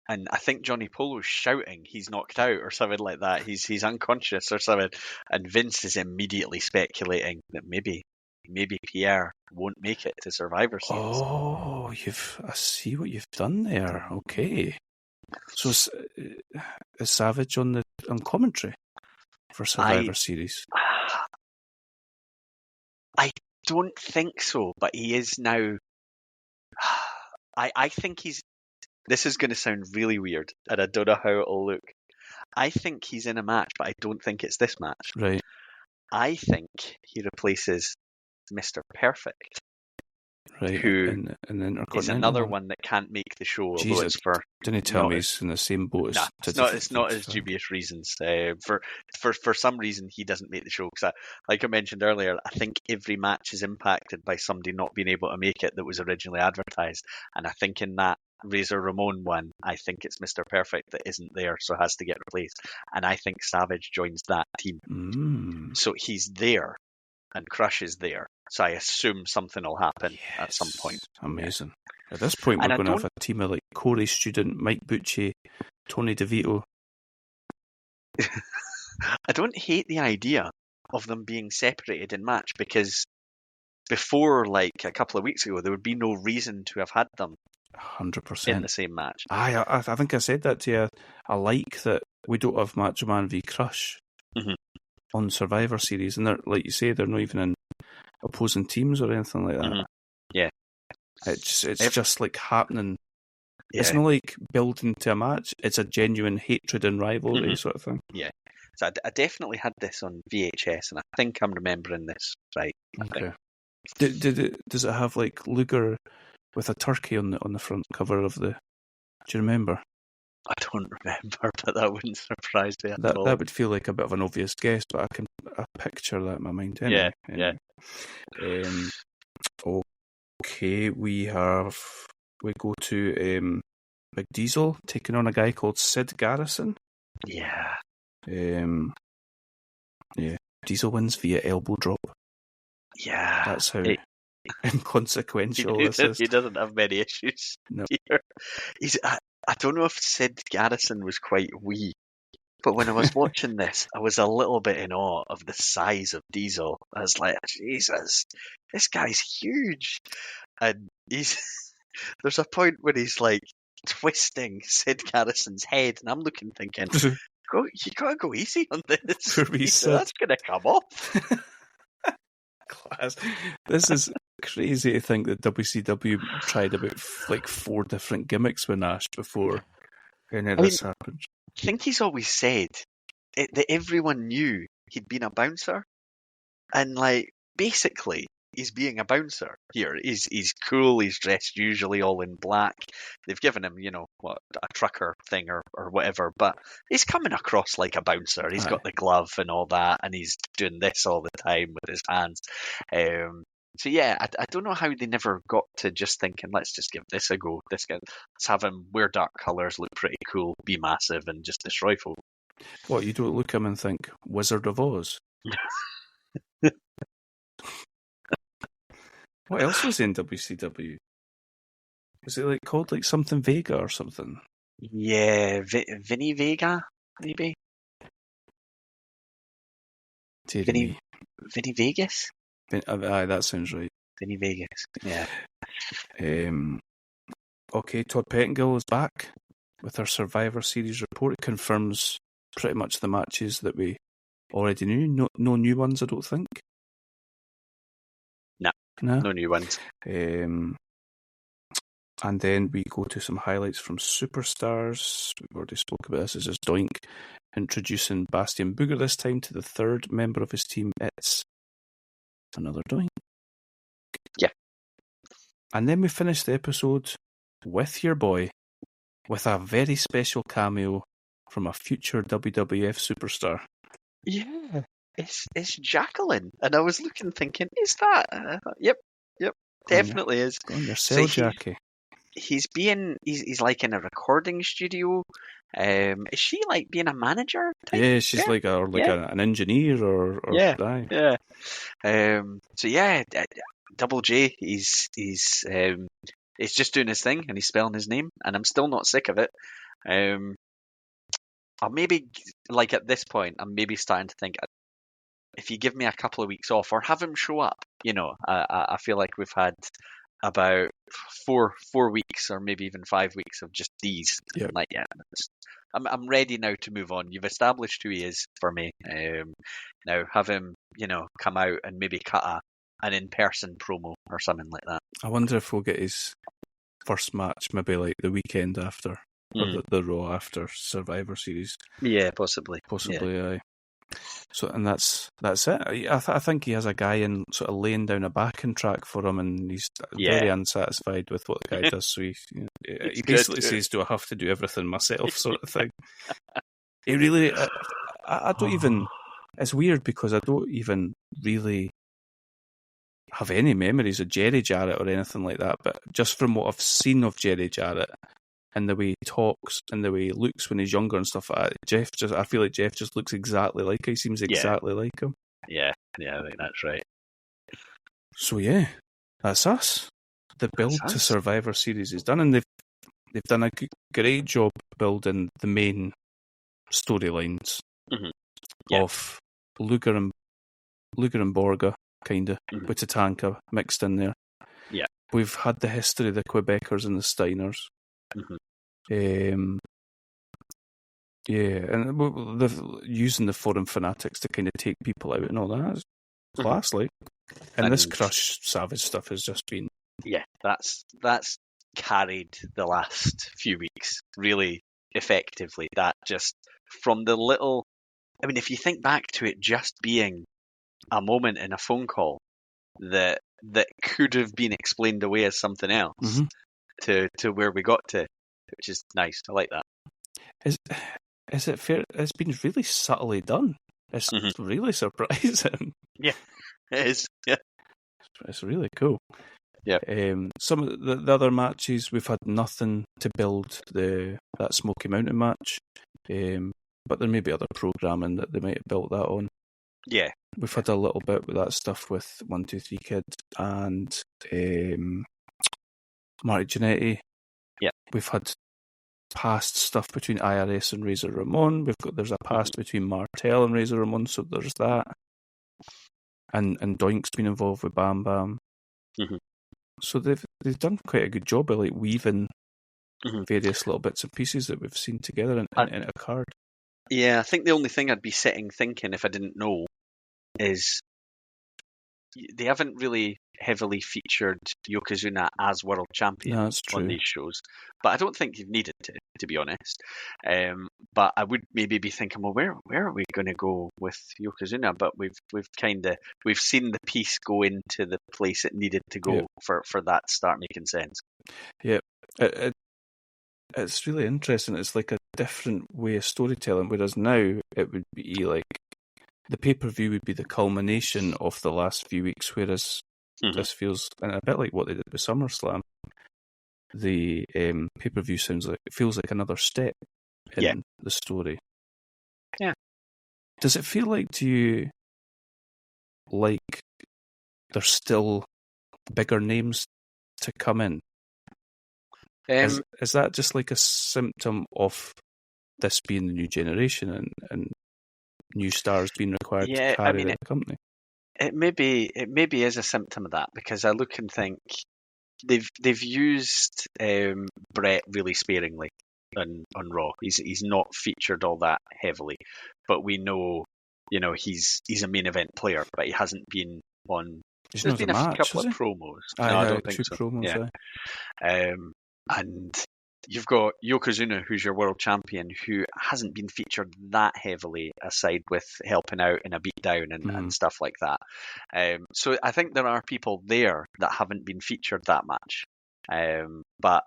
And I think Johnny Polo's shouting he's knocked out or something like that. He's unconscious or something. And Vince is immediately speculating that maybe Pierre won't make it to Survivor Series. Oh, I see what you've done there. Okay. So is Savage on commentary for Survivor Series? I don't think so, but he is now. I think he's. This is going to sound really weird, and I don't know how it'll look. I think he's in a match, but I don't think it's this match. Right. I think he replaces Mr. Perfect. Right. Who is another one that can't make the show. Jesus, didn't tell me he's in the same boat as... It's not as dubious reasons. For some reason, he doesn't make the show. Because like I mentioned earlier, I think every match is impacted by somebody not being able to make it that was originally advertised. And I think in that Razor Ramon one, I think it's Mr. Perfect that isn't there, so has to get replaced. And I think Savage joins that team. So he's there, and Crush is there. So I assume something will happen at some point. Amazing. At this point, we're going to have a team of like Corey Student, Mike Bucci, Tony DeVito. I don't hate the idea of them being separated in match, because before, like a couple of weeks ago, there would be no reason to have had them 100% in the same match. I think I said that to you. I like that we don't have Macho Man v Crush on Survivor Series, and they're, like you say, they're not even in opposing teams or anything like that. Yeah, it's just like happening. Yeah. It's not like building to a match. It's a genuine hatred and rivalry sort of thing. Yeah, so I definitely had this on VHS, and I think I'm remembering this right. Okay. Does it have like Luger with a turkey on the front cover of the? Do you remember? I don't remember, but that wouldn't surprise me at all. That would feel like a bit of an obvious guess, but I picture that in my mind. Anyway. Yeah. Okay, we go to Big Diesel taking on a guy called Sid Garrison. Yeah. Diesel wins via elbow drop. Yeah. That's how inconsequential this is. He doesn't have many issues. No. I don't know if Sid Garrison was quite wee, but when I was watching this, I was a little bit in awe of the size of Diesel. I was like, Jesus, this guy's huge. And there's a point where he's like twisting Sid Garrison's head, and I'm looking thinking, you gotta go easy on this. That's gonna come off. Class. This is crazy to think that WCW tried about like 4 different gimmicks with Nash before any of this happened. I think he's always said that everyone knew he'd been a bouncer, and like basically he's being a bouncer here. He's cool. He's dressed usually all in black. They've given him, what, a trucker thing or whatever, but he's coming across like a bouncer. He's got the glove and all that, and he's doing this all the time with his hands. So yeah, I don't know how they never got to just thinking, let's just give this a go. Let's have him wear dark colours, look pretty cool, be massive, and just destroy folk. What, you don't look at him and think, Wizard of Oz? What else was in WCW? Was it called something Vega or something? Yeah, Vinny Vega, maybe? Vinny Vegas? Aye, that sounds right. Vinny Vegas, yeah. Okay, Todd Pettengill is back with our Survivor Series report. It confirms pretty much the matches that we already knew. No new ones, I don't think. No new ones. And then we go to some highlights from Superstars. We've already spoke about this. This is Doink introducing Bastian Booger this time to the third member of his team. It's another Doink. Yeah. And then we finish the episode with your boy, with a very special cameo from a future WWF superstar. Yeah, it's Jacqueline. And I was looking thinking, is that? Yep, definitely is. Go on your cell, Jackie. He's like in a recording studio. Is she like being a manager type? Yeah, she's an engineer or yeah. So yeah, Double J, he's just doing his thing and he's spelling his name, and I'm still not sick of it. Or maybe at this point, I'm maybe starting to think, if you give me a couple of weeks off or have him show up, I feel like we've had about 4 weeks or maybe even 5 weeks of just these. Yep. I'm ready now to move on. You've established who he is for me. Now have him, come out and maybe cut an in-person promo or something like that. I wonder if we'll get his first match maybe the weekend after, or the Raw after Survivor Series. Yeah, possibly. Yeah. Aye. So, and that's it. I think he has a guy in sort of laying down a backing track for him, and he's very unsatisfied with what the guy does. So he basically says, "Do I have to do everything myself?" sort of thing. He really, I don't even. It's weird because I don't even really have any memories of Jerry Jarrett or anything like that. But just from what I've seen of Jerry Jarrett, and the way he talks and the way he looks when he's younger and stuff like that, I feel like Jeff just looks exactly like him. He seems exactly like him. Yeah, I think that's right. So yeah, that's us. The build to Survivor Series is done, and they've done a great job building the main storylines of Luger and Borga, kind of, with Tatanka mixed in there. Yeah. We've had the history of the Quebecers and the Steiners. And using the foreign fanatics to kind of take people out and all that. It's class, and this Crush Savage stuff has just been... Yeah, that's carried the last few weeks really effectively. That just from the little... I mean, if you think back to it just being a moment in a phone call that could have been explained away as something else to where we got to, which is nice. I like that. Is it fair? It's been really subtly done. It's really surprising. Yeah, it is. Yeah, it's really cool. Yeah. Some of the other matches, we've had nothing to build that Smoky Mountain match. But there may be other programming that they might have built that on. Yeah. We've had a little bit with that stuff with 1-2-3 Kid and Marty Jannetty. Yeah. We've had past stuff between IRS and Razor Ramon. There's a past between Martel and Razor Ramon, so there's that. And Doink's been involved with Bam Bam. So they've done quite a good job of weaving various little bits and pieces that we've seen together in a card. Yeah, I think the only thing I'd be sitting thinking if I didn't know is they haven't really heavily featured Yokozuna as world champion No, that's on true. these shows, but I don't think you've needed to be honest. But I would maybe be thinking, well, where are we going to go with Yokozuna? But we've seen the piece go into the place it needed to go for that to start making sense. Yeah, it's really interesting. It's like a different way of storytelling, whereas now it would be like the pay-per-view would be the culmination of the last few weeks, whereas this feels, and a bit like what they did with SummerSlam, the pay-per-view feels like another step in the story. Yeah. Does it feel like to you like there's still bigger names to come in? Is that just like a symptom of this being the new generation and new stars being required to carry the company? It maybe is a symptom of that, because I look and think they've used Brett really sparingly on Raw. He's not featured all that heavily, but we know, he's a main event player, but he hasn't been on. There's been a couple of promos. No, I don't think so. Promos, and you've got Yokozuna, who's your world champion, who hasn't been featured that heavily, aside with helping out in a beatdown and stuff like that. So I think there are people there that haven't been featured that much. But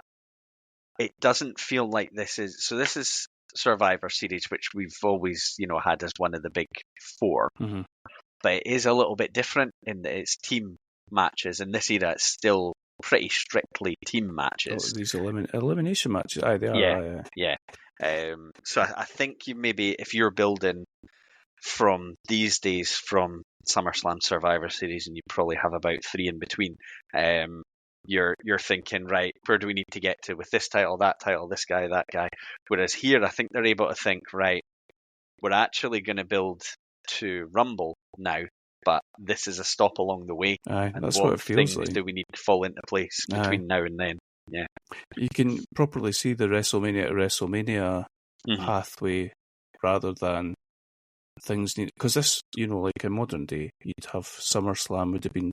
it doesn't feel like this is... So this is Survivor Series, which we've always, had as one of the big four. Mm-hmm. But it is a little bit different in that it's team matches. In this era, it's still pretty strictly team matches. Oh, these elimination matches, they are. Yeah. So I think you maybe, if you're building from these days from SummerSlam Survivor Series, and you probably have about 3 in between, you're thinking, right, where do we need to get to with this title, that title, this guy, that guy? Whereas here, I think they're able to think, right, we're actually going to build to Rumble now, but this is a stop along the way. And that's what it feels like. Do we need to fall into place between now and then? Yeah. You can properly see the WrestleMania to WrestleMania pathway rather than things need... Because this, like in modern day, you'd have SummerSlam would have been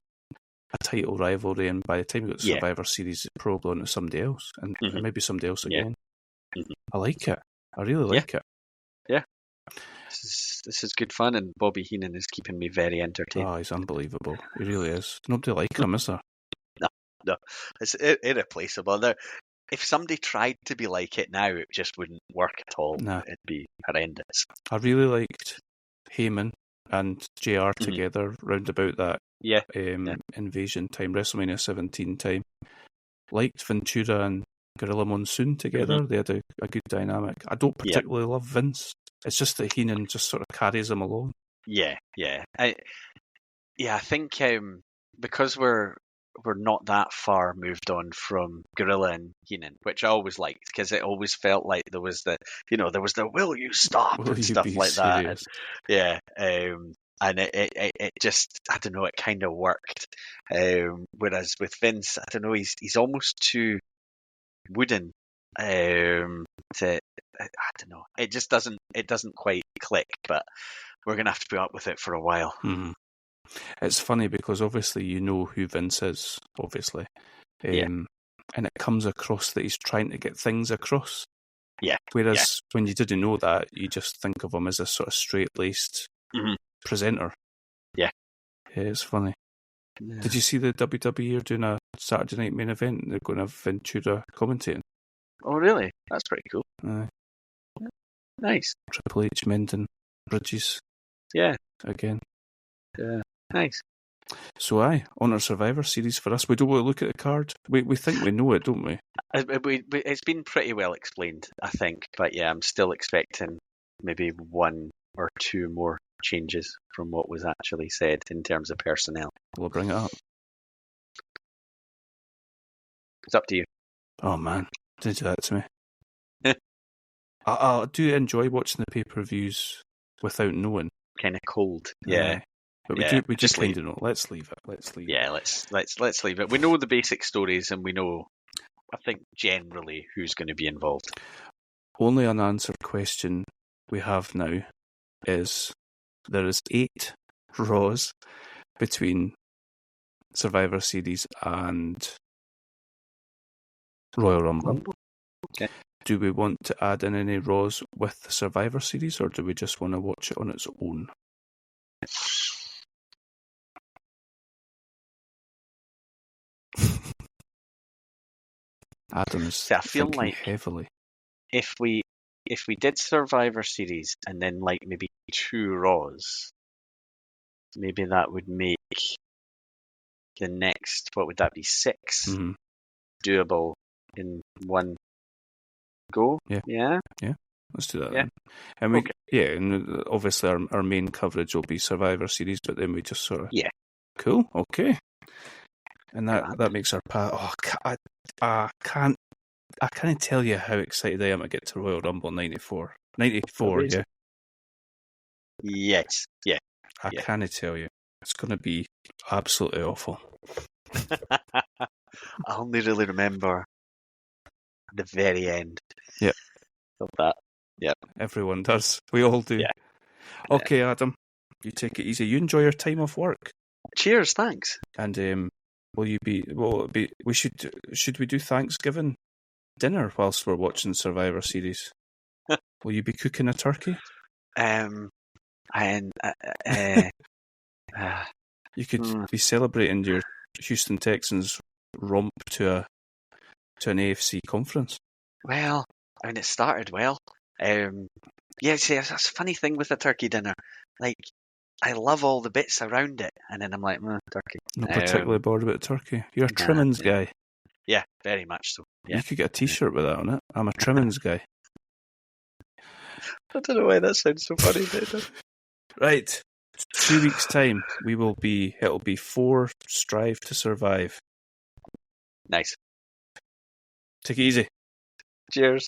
a title rivalry, and by the time you got the Survivor Series, it's probably on to somebody else, and maybe somebody else again. I like it. I really like it. Yeah. This is good fun, and Bobby Heenan is keeping me very entertained. Oh, he's unbelievable. He really is. Nobody like him, is there? No. It's irreplaceable. If somebody tried to be like it now, it just wouldn't work at all. Nah. It'd be horrendous. I really liked Heyman and JR together round about that Invasion time, WrestleMania 17 time. Liked Ventura and Gorilla Monsoon together. They had a good dynamic. I don't particularly love Vince. It's just that Heenan just sort of carries him along. Yeah. I think because we're not that far moved on from Gorilla and Heenan, which I always liked, because it always felt like there was the will you stop and stuff like serious? That. And it just, I don't know, it kind of worked. Whereas with Vince, I don't know, he's almost too wooden. I don't know. It just doesn't quite click, but we're going to have to put up with it for a while. Mm-hmm. It's funny because obviously you know who Vince is, obviously. And it comes across that he's trying to get things across. Yeah. Whereas when you didn't know that, you just think of him as a sort of straight-laced presenter. Yeah. It's funny. Yeah. Did you see the WWE are doing a Saturday night main event? They're going to have Ventura commentating. Oh, really? That's pretty cool. Nice. Triple H, Mendon, Bridges. Yeah. Again. Yeah. Nice. So on our Survivor Series for us, we don't want to look at the card. We think we know it, don't we? It's been pretty well explained, I think. But yeah, I'm still expecting maybe 1 or 2 more changes from what was actually said in terms of personnel. We'll bring it up. It's up to you. Oh man, don't do that to me. I do enjoy watching the pay-per-views without knowing. Kind of cold, yeah. But we just kind of know. Let's leave it. Yeah, let's leave it. We know the basic stories, and we know, I think, generally who's going to be involved. Only unanswered question we have now is there is 8 Raws between Survivor Series and Royal Rumble. Okay. Do we want to add in any Raws with the Survivor Series, or do we just want to watch it on its own? Adam's See, I feel thinking like heavily. if we did Survivor Series and then like maybe 2 Raws, maybe that would make the next, what would that be, 6 Mhm. doable in one go? Yeah. Yeah. Let's do that Yeah. then. And Okay. and obviously our main coverage will be Survivor Series, but then we just sort of cool, okay. And that makes our path. Oh, I can't tell you how excited I am to get to Royal Rumble 94. 94, Amazing. yeah. Yes. Yeah. I can't tell you. It's going to be absolutely awful. I only really remember the very end. Yep. Of that. Yep. Everyone does. We all do. Yeah. Okay, Adam. You take it easy. You enjoy your time off work. Cheers. Thanks. And should we do Thanksgiving dinner whilst we're watching Survivor Series? Will you be cooking a turkey? You could be celebrating your Houston Texans romp to an AFC conference. Well, I mean, it started well. Yeah, see, that's a funny thing with a turkey dinner. Like, I love all the bits around it, and then I'm like, turkey. Not particularly bored about turkey. You're a trimmings guy. Yeah, very much so. Yeah. You could get a T-shirt with that on it. I'm a trimmings guy. I don't know why that sounds so funny. Right. 2 weeks' time, it'll be 4 Strive to Survive. Nice. Take it easy. Cheers.